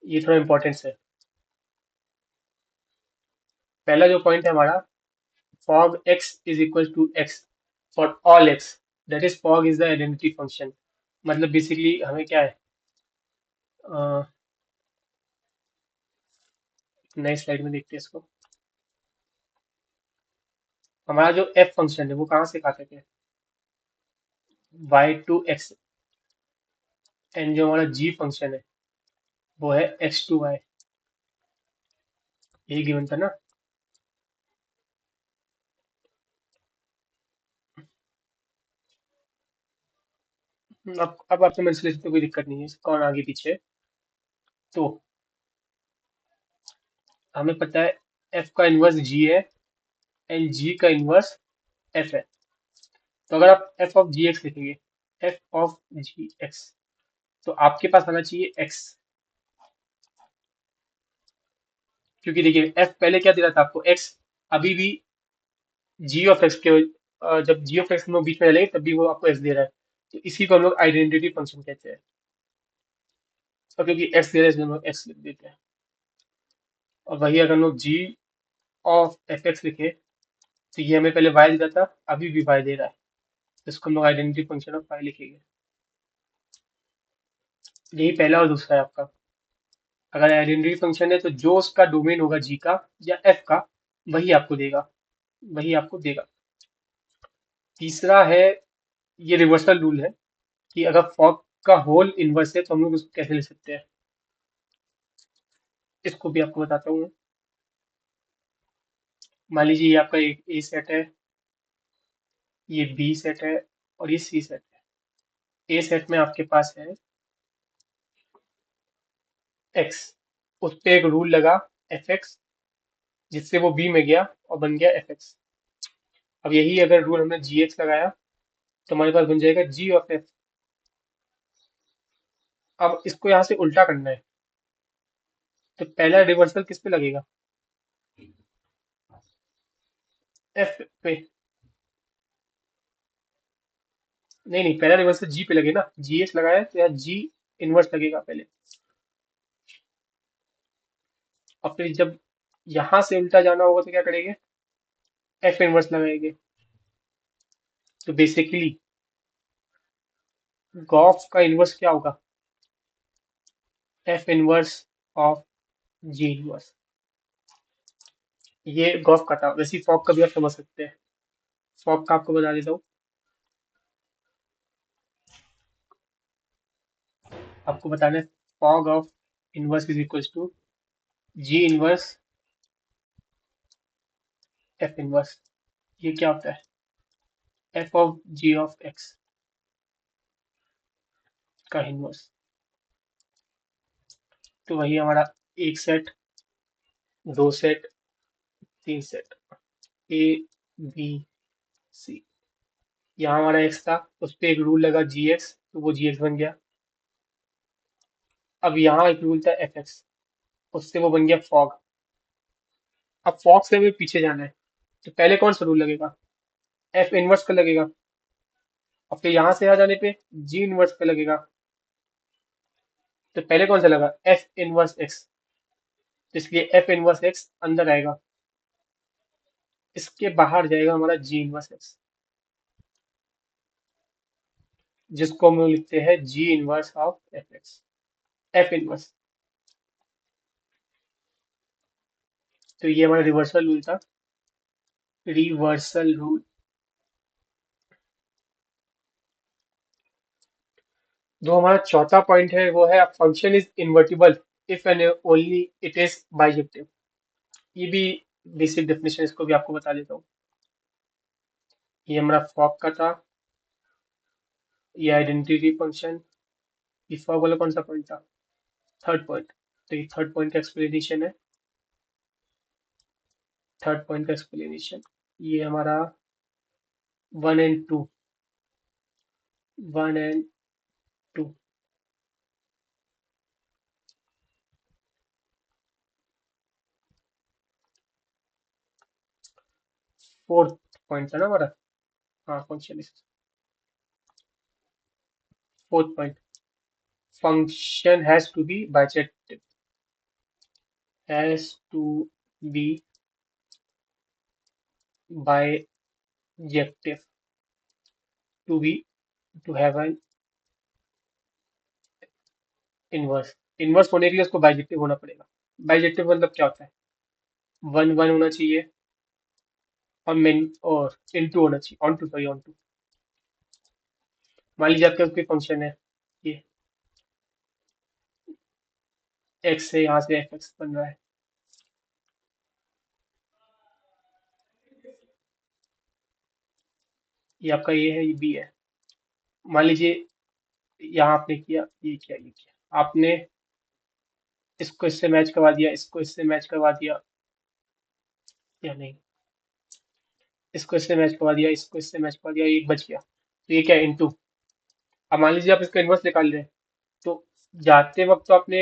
ये थोड़ा इंपॉर्टेंस है। पहला जो पॉइंट है हमारा, fog x is equal to x for all x। That is fog is the identity function. मतलब बेसिकली हमें क्या है, नए स्लाइड में देखते हैं इसको। हमारा जो एफ फंक्शन है वो कहाँ से खाते थे, y to x, एंड जो हमारा जी फंक्शन है वो है x to y। यही गिवन था ना। अब आपसे मैं इसलिए तो कोई दिक्कत नहीं है, कौन आगे पीछे। तो हमें पता है एफ का इनवर्स जी है एंड जी का इनवर्स एफ है। तो अगर आप एफ ऑफ जी एक्स लिखेंगे, एफ ऑफ जी एक्स, तो आपके पास आना चाहिए एक्स। क्योंकि देखिए एफ पहले क्या दे रहा था आपको, एक्स। अभी भी जी ऑफ एक्स के जब जी ऑफ एक्स में बीच में डालेंगे तब भी वो आपको एक्स दे रहा है। तो इसी को हम लोग आइडेंटिटी फंक्शन कहते हैं। और क्योंकि एक्स दे रहा है इसलिए हम लोग एक्स लिख देते हैं। और वही अगर हम लोग जी ऑफ एफ एक्स लिखे, तो ये हमें पहले वाई देता था, अभी भी वाई दे रहा है, तो इसको हम लोग आइडेंटिटी फंक्शन ऑफ वाई लिखेंगे। यही पहला और दूसरा है आपका। अगर आइडेंटिटी फंक्शन है तो जो उसका डोमेन होगा जी का या एफ का, वही आपको देगा, वही आपको देगा। तीसरा है, ये रिवर्सल रूल है, कि अगर फॉग का होल इनवर्स है तो हम लोग उसको कैसे लिख सकते हैं, इसको भी आपको बताता हूँ मैं। मान लीजिए ये आपका एक ए सेट है, ये बी सेट है, और ये सी सेट है। ए सेट में आपके पास है एक्स, उस पे एक रूल लगा एफ एक्स, जिससे वो बी में गया और बन गया एफ एक्स। अब यही अगर रूल हमने जी एक्स लगाया तो हमारे पास बन जाएगा जी ऑफ एफ। अब इसको यहाँ से उल्टा करना है, तो पहला रिवर्सल किस पे लगेगा, एफ पे। नहीं नहीं, पहला रिवर्सल जी पे लगे ना, जी एक्स लगाया तो यहाँ जी इनवर्स लगेगा पहले। और फिर जब यहाँ से उल्टा जाना होगा तो क्या करेंगे, एफ इनवर्स लगाएंगे। तो बेसिकली गॉफ का इनवर्स क्या होगा, F inverse of ji inverse. ये गॉफ का था, वैसे फॉग का भी आप समझ सकते हैं। फॉग का आपको बता देता हूँ। आपको बताना है, fog of inverse is equals to g inverse f inverse. ये क्या होता है, f of g of x का इनवर्स। तो वही हमारा एक सेट, दो सेट, तीन सेट, ए बी सी। यहाँ हमारा एक्स था, उस पर एक रूल लगा जी एक्स, तो वो जी एक्स बन गया। अब यहाँ एक रूल था एफ एक्स, उससे वो बन गया फॉग। अब फॉग से हमें पीछे जाना है, तो पहले कौन सा रूल लगेगा, एफ इनवर्स का लगेगा। और फिर यहाँ से आ जाने पे जी इनवर्स पे लगेगा। तो पहले कौन सा लगा, एफ इनवर्स एक्स, तो इसलिए एफ इनवर्स एक्स अंदर आएगा, इसके बाहर जाएगा हमारा जी इनवर्स एक्स, जिसको हम लोग लिखते हैं जी inverse of F X, F inverse. तो ये हमारा रिवर्सल रूल था, रिवर्सल रूल। जो हमारा चौथा पॉइंट है वो है, function is invertible if and only it is bijective. ये भी बेसिक डेफिनेशन, इसको भी आपको बता देता हूँ। ये हमारा फॉग का था, ये आइडेंटिटी फंक्शन। ये फॉग वाला कौन सा पॉइंट था, थर्ड पॉइंट। तो ये थर्ड पॉइंट का एक्सप्लेनेशन है, थर्ड पॉइंट का एक्सप्लेनेशन। ये हमारा one and two, one and two. Fourth point था ना हमारा, हाँ function. Fourth point, function has to be bijective, has to be bijective. To be to have an inverse. Inverse होने के लिए उसको बाइजेक्टिव होना पड़ेगा। बाइजेक्टिव मतलब क्या होता है? वन वन होना चाहिए और मेन और इनटू होना चाहिए, onto, sorry onto. मान लीजिए आपके पास कोई फंक्शन है, ये एक्स से यहाँ से एफ एक्स बन रहा है। ये आपका ये है, ये बी है। मान लीजिए यहाँ आपने किया, ये किया, ये किया आपने, इसको इससे मैच करवा दिया, इसको इससे मैच करवा दिया, या नहीं, इसको इससे मैच करवा दिया, इसको इससे मैच करवा दिया, ये बच गया। तो ये क्या है? इनटू। अब मान लीजिए आप इसका इनवर्स निकाल रहे हैं, तो जाते वक्त तो आपने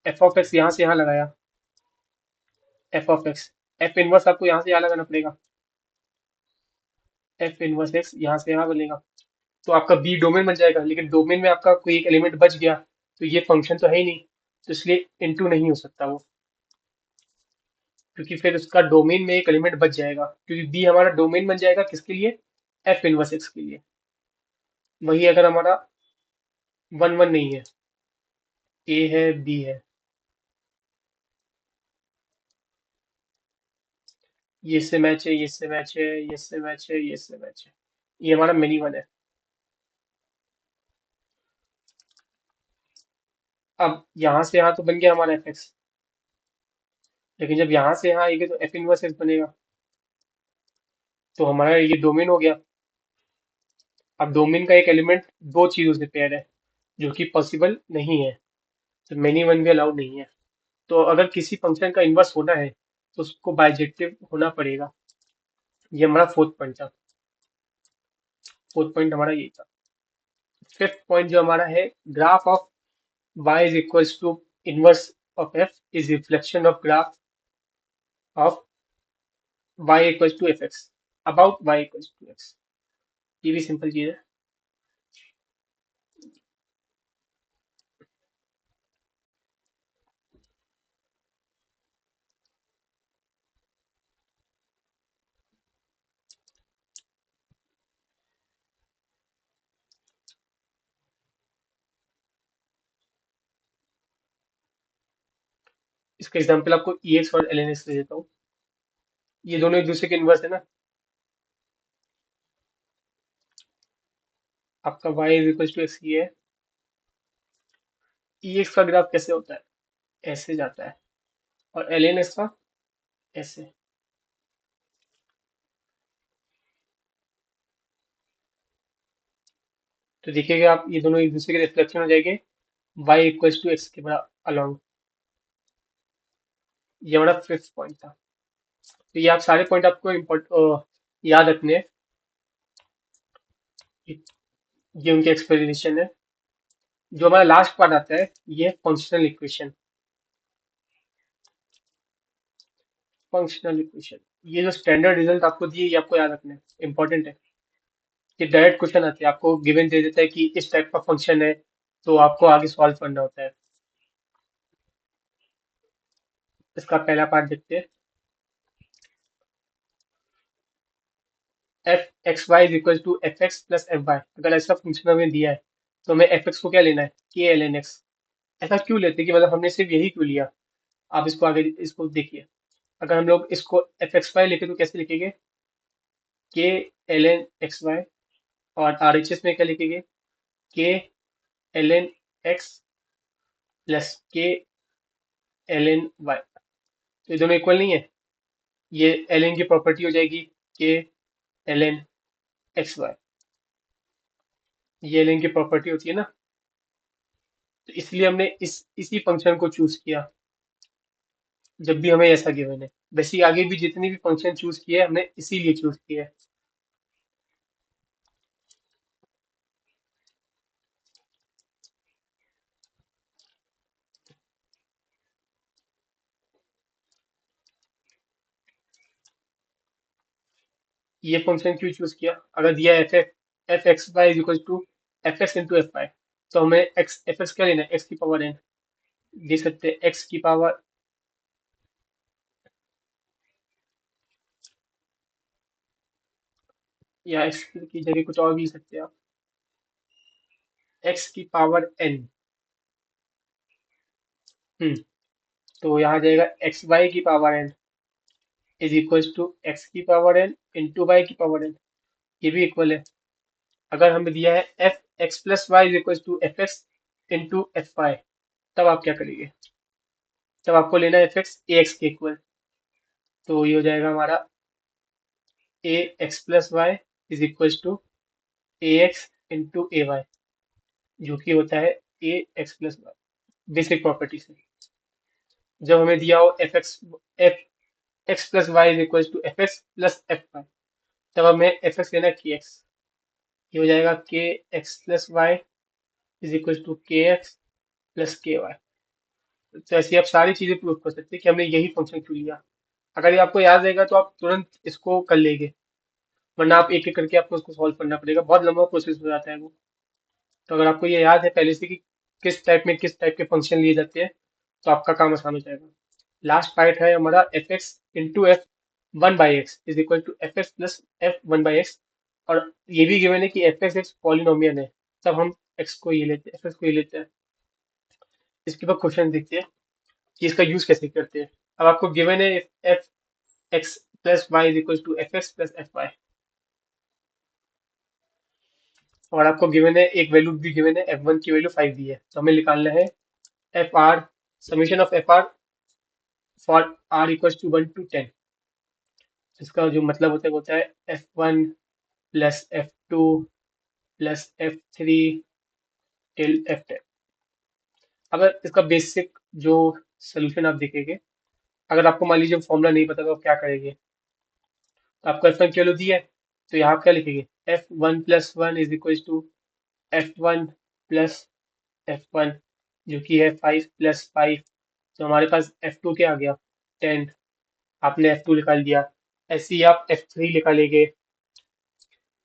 एफ ऑफ एक्स यहाँ से यहाँ लगाया, F of x, F inverse आपको यहाँ से यहाँ लगाना पड़ेगा, एफ इनवर्स एक्स यहाँ से यहाँ बनेगा। तो आपका बी डोमेन बन जाएगा, लेकिन डोमेन में आपका कोई एक एलिमेंट बच गया, तो ये फंक्शन तो है ही नहीं, तो इसलिए इनटू नहीं हो सकता वो, क्योंकि फिर उसका डोमेन में एक एलिमेंट बच जाएगा, क्योंकि बी हमारा डोमेन बन जाएगा किसके लिए? एफ इनवर्स एक्स के लिए। वही अगर हमारा वन वन नहीं है, ए है बी है, ये इससे मैच है, ये इससे मैच है, ये इससे मैच है, ये इससे मैच है, ये हमारा मिनी वन है। अब यहाँ से यहाँ तो बन गया हमारा एफ एक्स, लेकिन जब यहाँ से यहाँ आएगा तो एफ इनवर्स एक्स बनेगा, तो हमारा ये डोमेन हो गया। अब डोमेन का एक एलिमेंट दो चीजों से पेयर है, जो कि पॉसिबल नहीं है, तो मेनी वन भी अलाउड नहीं है। तो अगर किसी फंक्शन का इन्वर्स होना है तो उसको बाइजेक्टिव होना पड़ेगा। ये हमारा फोर्थ पॉइंट था। फोर्थ पॉइंट हमारा यही था। फिफ्थ पॉइंट जो हमारा है, graph of y is equals to inverse of f is reflection of graph of y equals to F x about y equals to x। ये भी सिंपल चीज है। इसका एग्जांपल आपको ex और ln x दे देता हूँ। ये दोनों एक दूसरे के इन्वर्स है ना। आपका y is equals to x ये है। ex का ग्राफ कैसे होता है? ऐसे जाता है। और ln x का ऐसे। तो देखिएगा आप, ये दोनों एक दूसरे के रिफ्लेक्शन हो जाएंगे y इक्वल्स टू एक्स के बड़ा अलोंग। ये हमारा फिफ्थ पॉइंट था। तो ये आप सारे पॉइंट आपको याद रखने हैं। ये ये उनके एक्सप्लेनेशन है। जो हमारा लास्ट पार्ट आता है, ये फंक्शनल इक्वेशन। फंक्शनल इक्वेशन, ये जो स्टैंडर्ड रिजल्ट आपको दिए, ये आपको याद रखना है, इंपॉर्टेंट है। ये डायरेक्ट क्वेश्चन आते हैं, आपको गिवन दे देता है कि इस टाइप का फंक्शन है, तो आपको आगे सॉल्व करना होता है। इसका पहला पार्ट देखते हैं। F x y is equal to F x plus F y. अगर ऐसा फंक्शन हमें दिया है, तो हमें एफ एक्स को क्या लेना है? के एल एन एक्स। ऐसा क्यों लेते हैं कि मतलब हमने सिर्फ यही क्यों लिया? आप इसको आगे इसको देखिए। अगर हम लोग इसको एफ एक्स वाई लिखे तो कैसे लिखेंगे? के एल एन एक्स वाई। और आर एच एस में क्या लिखेंगे? के एल एन एक्स प्लस के एल एन वाई। तो ये दोनों इक्वल नहीं है। ये एल एन की प्रॉपर्टी हो जाएगी, के एल एन एक्स वाई। ये एल एन की प्रॉपर्टी होती है ना। तो इसलिए हमने इसी फंक्शन को चूज किया जब भी हमें ऐसा गिवन है। वैसे ही आगे भी जितने भी फंक्शन चूज किए हमने इसीलिए चूज किए है। ये फंक्शन क्यों चूज किया? अगर दिया f x y is equal to F x into F y, तो हमें एक्स एफ एक्स क्या लेना है? एक्स की पावर एन। दे सकते हैं एक्स की पावर, या एक्स की जगह कुछ और भी लिख सकते हैं आप। एक्स की पावर एन। हम्म। तो यहाँ जाएगा एक्स वाई की power N is equal to X की पावर एन इंटू वाई की पावर एन। ये भी इक्वल है। अगर हमें दिया है F x plus Y is equal to F x into F Y, तब आप क्या करेंगे? तब आपको लेना है एफ एक्स ए एक्स के इक्वल। तो ये हो जाएगा हमारा A X plus Y is equal to A X into A Y, जो कि होता है A X plus Y basic property से। जब हमें दिया हो F x plus Y is equal to F x plus F Y, तब हमें एफ एक्स लेना है के एक्स। ये हो जाएगा k x plus Y is equal to k x plus k y. तो ऐसे आप सारी चीजें प्रूव कर सकते हैं कि हमने यही फंक्शन क्यों लिया। अगर ये आपको याद रहेगा तो आप तुरंत इसको कर लेंगे, वरना आप एक एक करके आपको उसको सॉल्व करना पड़ेगा, बहुत लंबा प्रोसेस हो जाता है वो। तो अगर आपको ये याद है पहले से कि किस टाइप के फंक्शन लिए जाते हैं, तो आपका काम आसान हो जाएगा। लास्ट पार्ट है हमारा f x into f one by x is equal to F x plus f one by x. और ये भी गिवन है कि एफ एक्स एक्स पॉलिनोमियल है, तब हम एक्स को ये लेते हैं, एफ एक्स को ये लेते हैं। इसके बाद क्वेश्चन देखते हैं कि इसका यूज कैसे करते हैं। अब आपको गिवन है F x plus Y is equal to F x plus F y, और आपको गिवन है एक वैल्यू भी गिवन है, एफ वन की वैल्यू 5 दी है, तो हमें निकालना है F r, summation of f are for are equal to 1 to 10। इसका जो मतलब होता है वो होता है F one plus F two plus F three till F ten. अगर इसका बेसिक जो सोल्यूशन आप देखेंगे, अगर आपको मान लीजिए फॉर्मूला नहीं पता तो आप क्या करेंगे? तो आपको एफ वन की वैल्यू दी है, तो यहाँ आप क्या लिखेंगे? F one plus one is equal to f one plus f one, जो कि है 5 + 5। तो हमारे पास एफ टू क्या आ गया? 10। आपने एफ टू निकाल दिया। ऐसे ही आप एफ थ्री निकालेंगे,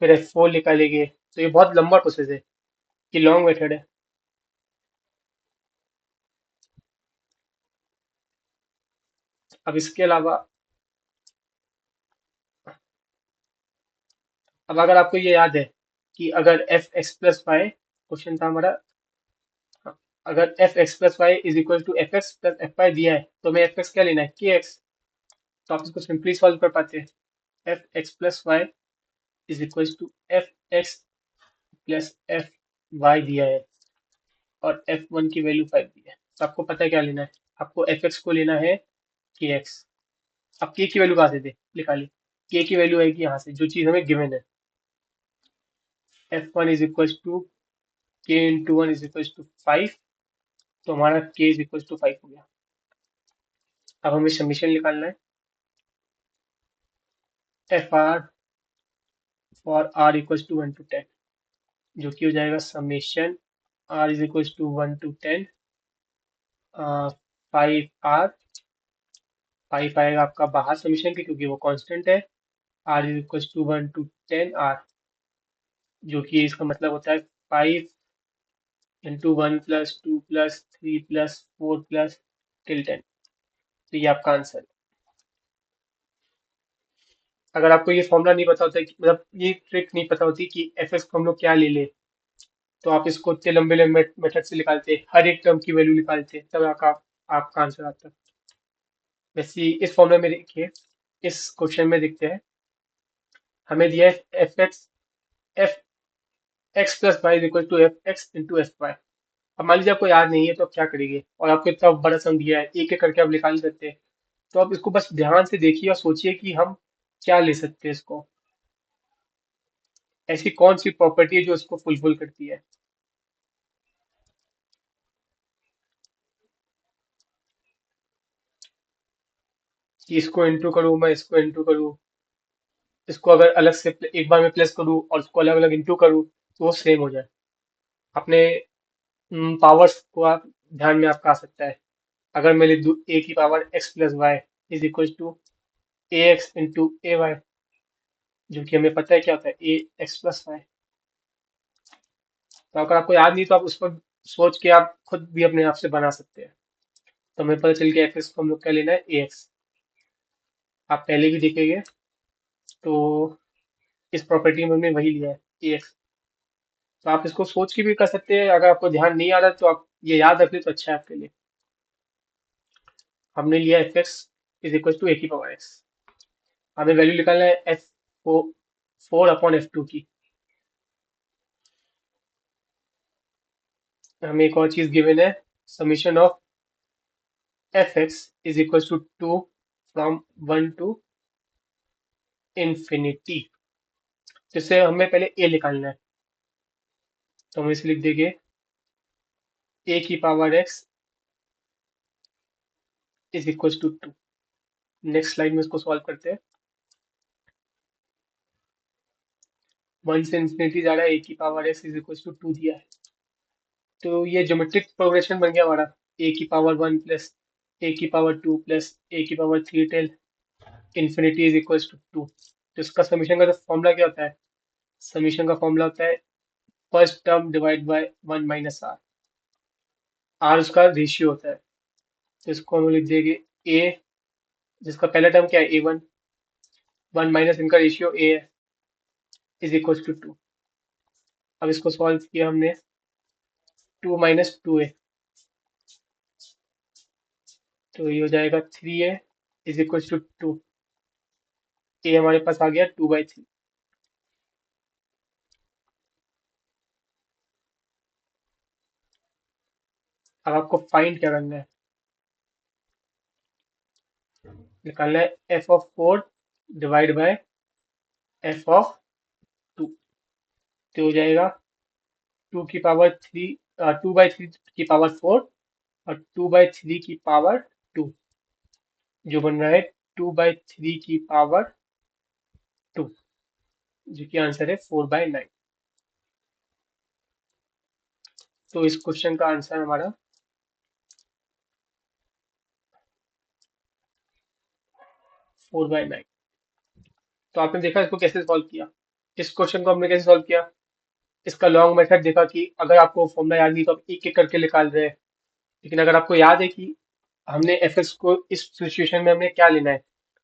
फिर एफ फोर निकालेंगे। तो ये बहुत लंबा प्रोसेस है, ये लॉन्ग मेथड है। अब इसके अलावा, अब अगर आपको ये याद है कि अगर f x plus y, question था हमारा, हाँ, अगर f x plus Y is equal to F x plus F y दिया है, तो हमें एफ एक्स क्या लेना है? के एक्स। तो आप इसको सिंपली सॉल्व कर पाते हैं। F x plus Y is equal to F x plus F y दिया है, और एफ वन की वैल्यू 5 दी है। तो आपको पता है क्या लेना है? आपको एफ एक्स को लेना है के एक्स। अब के की वैल्यू कहाँ से दे निकाली? के की वैल्यू आएगी यहाँ से, जो चीज हमें गिवन है। F one is equal to K into one is equal to 5। तो हमारा के इज इक्वल टू 5 हो गया। अब हमें समीशन निकालना है F R for are equal to 1 to 10, जो कि हो जाएगा summation R is equal to 1 to 10 5 R. 5 आएगा आपका बाहर समीशन के, क्योंकि वो कांस्टेंट है। R is equal to 1 to 10 R, जो कि इसका मतलब होता है 5 × 1 + 2 + 3 + 4 + तो ये आपका आंसर है। अगर आपको ये फॉर्मूला नहीं पता होता कि मतलब ये ट्रिक नहीं पता होती कि एफ एक्स को हम लोग क्या ले ले, तो आप इसको इतने लंबे लंबे मेथड से निकालते, हर एक टर्म की वैल्यू निकालते, तब आपका आंसर आता। वैसे ही इस फॉर्मूला में देखिए, इस क्वेश्चन में देखते हैं, हमें दिया है F x plus Y is equal to F x into F Y. अब मान लीजिए आपको याद नहीं है, तो आप क्या करेंगे? और आपको इतना बड़ा सम दिया है, एक एक करके आप निकाल सकते हैं। तो आप इसको बस ध्यान से देखिए और सोचिए कि हम क्या ले सकते हैं इसको। ऐसी कौन सी प्रॉपर्टी है जो इसको फुलफिल करती है? कि इसको इंटू करूँ, मैं इसको इंटू करूँ, इसको अगर अलग से एक बार में प्लस करूँ और उसको अलग अलग इंटू करूँ, तो वो सेम हो जाए। अपने पावर्स को आप ध्यान में आपका आ सकता है। अगर मैं लिख दूँ ए की power X plus Y is equal to A X into A Y, जो कि हमें पता है क्या होता है, ए एक्स प्लस वाई। तो अगर आपको याद नहीं, तो आप उस पर सोच के आप खुद भी अपने आप से बना सकते हैं। तो हमें पता चल गया एफ एक्स को हम लोग क्या लेना है? A x. आप पहले भी देखेंगे तो इस प्रॉपर्टी में हमने वही लिया है AX। तो आप इसको सोच के भी कर सकते हैं, अगर आपको ध्यान नहीं आ रहा तो आप ये याद रख लें तो अच्छा है आपके लिए। हमने लिया Fx = a की पावर x। हमें वैल्यू निकालना है F4/F2 की। हमें एक और चीज गिवन है, summation of Fx = 2 from 1 to infinity। जिससे हमें पहले a निकालना है, तो हम इसे लिख देंगे a⁴x = 2। नेक्स्ट स्लाइड में इसको सॉल्व करते हैं। 1 से इंफिनिटी जा रहा है, a⁴x = 2 दिया है। तो ये ज्योमेट्रिक प्रोग्रेशन बन गया हमारा, a⁴1 plus a⁴2 plus a⁴3 till infinity = 2। तो इसका समीशन का फॉर्मूला क्या होता है? समीशन का फॉर्मूला होता है first term divide by 1 minus R. R उसका रेशियो होता है, तो इसको हम लिख देंगे a, जिसका पहला टर्म क्या है a1, 1 माइनस इनका रेशियो a है, = 2। अब इसको सॉल्व किया हमने, 2 माइनस 2a, तो ये हो जाएगा 3a = 2। a हमारे पास आ गया 2/3। अब आपको फाइंड क्या करना है? निकालना है f(4) डिवाइड बाय f(2)। तो हो जाएगा 2 की पावर 3, 2/3 की पावर 4 और 2/3 की पावर 2, जो बन रहा है 2/3 की पावर 2, जो कि आंसर है 4/9। तो इस क्वेश्चन का आंसर हमारा 4/9। तो आपने देखा इसको कैसे सॉल्व किया। इस क्वेश्चन को हमने कैसे सॉल्व किया, इसका लॉन्ग मेथड देखा कि अगर आपको फॉर्मूला याद नहीं तो आप एक एक करके निकाल रहे हैं, लेकिन अगर आपको याद है कि हमने fx को इस सिचुएशन में हमें क्या लेना है,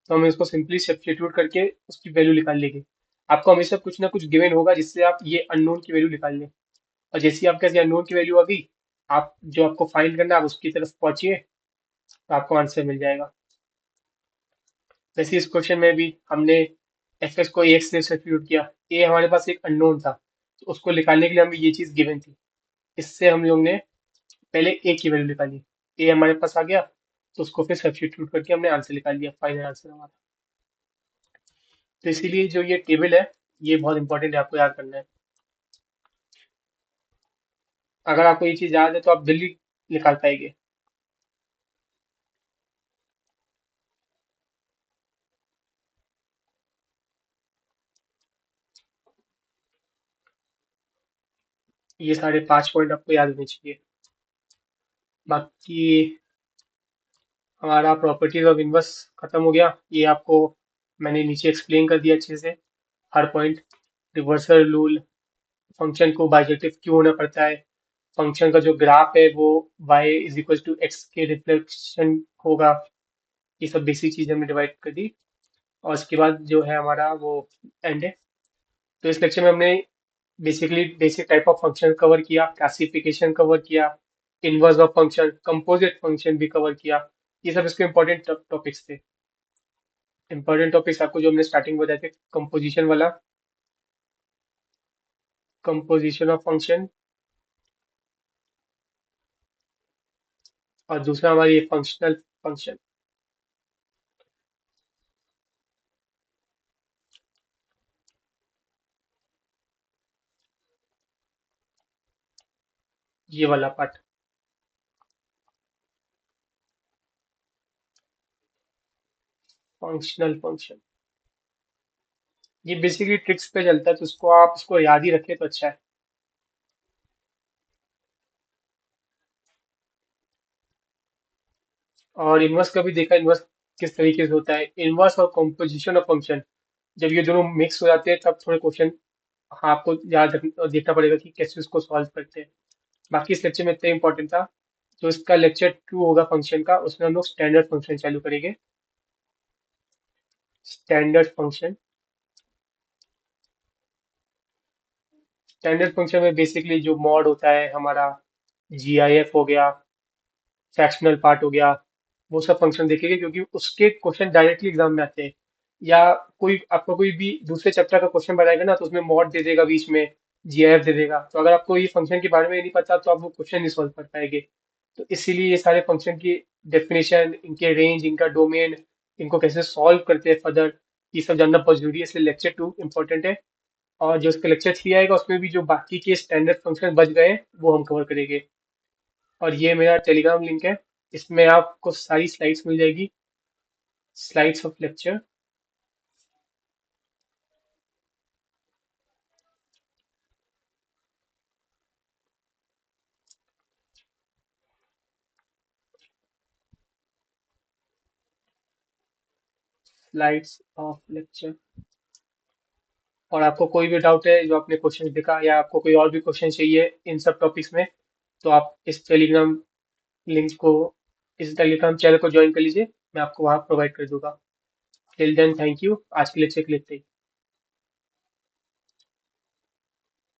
तो हम इसको सिंपली सब्स्टिट्यूट करके उसकी वैल्यू निकाल लेंगे। आपको हमेशा कुछ ना कुछ गिवन होगा जिससे आप ये अननोन की वैल्यू निकाल लें, और जैसे ही आपके पास ये अननोन की वैल्यू आ गई, आप जो आपको फाइंड करना है आप उसकी तरफ पहुंचिए, तो आपको आंसर मिल जाएगा। वैसे इस क्वेश्चन में भी हमने fx को ax से सब्स्टिट्यूट किया, a हमारे पास एक अननोन था, तो उसको निकालने के लिए हमें ये चीज गिवन थी। इससे हम लोग ने पहले a की वैल्यू निकाली, a हमारे पास आ गया, तो उसको फिर सब्स्टिट्यूट करके हमने आंसर निकाल लिया, फाइनल आंसर हमारा। तो इसीलिए जो ये टेबल है, ये बहुत इंपॉर्टेंट है, आपको याद करना है। अगर आपको ये चीज याद है तो आप जल्दी निकाल पाएंगे। ये सारे 5 पॉइंट आपको याद होने चाहिए। बाकी हमारा प्रॉपर्टीज ऑफ इनवर्स खत्म हो गया, ये आपको मैंने नीचे एक्सप्लेन कर दिया अच्छे से, हर पॉइंट। रिवर्सल रूल, फंक्शन को बाइजेक्टिव क्यों होना पड़ता है, फंक्शन का जो ग्राफ है वो y = x के रिफ्लेक्शन होगा, ये सब बेसिक चीज हमने डिवाइड कर दी। और उसके बाद जो है हमारा वो एंड है। तो इस लेक्चर में हमने basically basic type of function cover किया, क्लासिफिकेशन कवर किया, inverse of function, composite function भी कवर किया। ये सब इसके इंपॉर्टेंट टॉपिक्स थे। इंपॉर्टेंट टॉपिक्स आपको जो हमने स्टार्टिंग में बताए थे, कंपोजिशन वाला, कंपोजिशन ऑफ फंक्शन, और दूसरा हमारी ये फंक्शनल फंक्शन। ये वाला पार्ट, फंक्शनल फंक्शन, ये बेसिकली ट्रिक्स पे चलता है, तो उसको आप इसको याद ही रखें तो अच्छा है। और इनवर्स का भी देखा, इनवर्स किस तरीके से होता है, इनवर्स और कंपोजिशन ऑफ फंक्शन, जब ये दोनों मिक्स हो जाते हैं तब थोड़े क्वेश्चन, हाँ, आपको याद देखना पड़ेगा कि कैसे उसको सॉल्व करते हैं। बाकी इस लेक्चर में इतना इंपॉर्टेंट था। जो इसका लेक्चर 2 होगा फंक्शन का, उसमें हम लोग स्टैंडर्ड फंक्शन चालू करेंगे। स्टैंडर्ड फंक्शन, स्टैंडर्ड फंक्शन में बेसिकली जो मॉड होता है हमारा, जीआईएफ हो गया, फ्रैक्शनल पार्ट हो गया, वो सब फंक्शन देखेंगे क्योंकि उसके क्वेश्चन डायरेक्टली एग्जाम में आते हैं। या कोई आपको कोई भी दूसरे चैप्टर का क्वेश्चन बनाएगा ना, तो उसमें मॉड दे देगा, बीच में जीआईएफ दे देगा, तो अगर आपको ये फंक्शन के बारे में नहीं पता तो आप वो क्वेश्चन नहीं सॉल्व कर पाएंगे। तो इसीलिए ये सारे फंक्शन की डेफिनेशन, इनके रेंज, इनका डोमेन, इनको कैसे सॉल्व करते हैं फर्दर, ये सब जानना बहुत जरूरी है, इसलिए लेक्चर 2 इंपॉर्टेंट है। और जो उसका लेक्चर 3 आएगा उसमें भी जो बाकी के स्टैंडर्ड फंक्शन बच गए वो हम कवर करेंगे। और ये मेरा टेलीग्राम लिंक है, इसमें आपको सारी स्लाइड्स मिल जाएगी, slides of lecture. Slides of lecture. और आपको कोई भी डाउट है जो आपने क्वेश्चन देखा, या आपको कोई और भी क्वेश्चन चाहिए इन सब टॉपिक्स में, तो आप इस टेलीग्राम लिंक को, इस टेलीग्राम चैनल को ज्वाइन कर लीजिए, मैं आपको वहाँ प्रोवाइड कर दूंगा। टिल देन, थैंक यू, आज के लेक्चर के लिए इतना ही।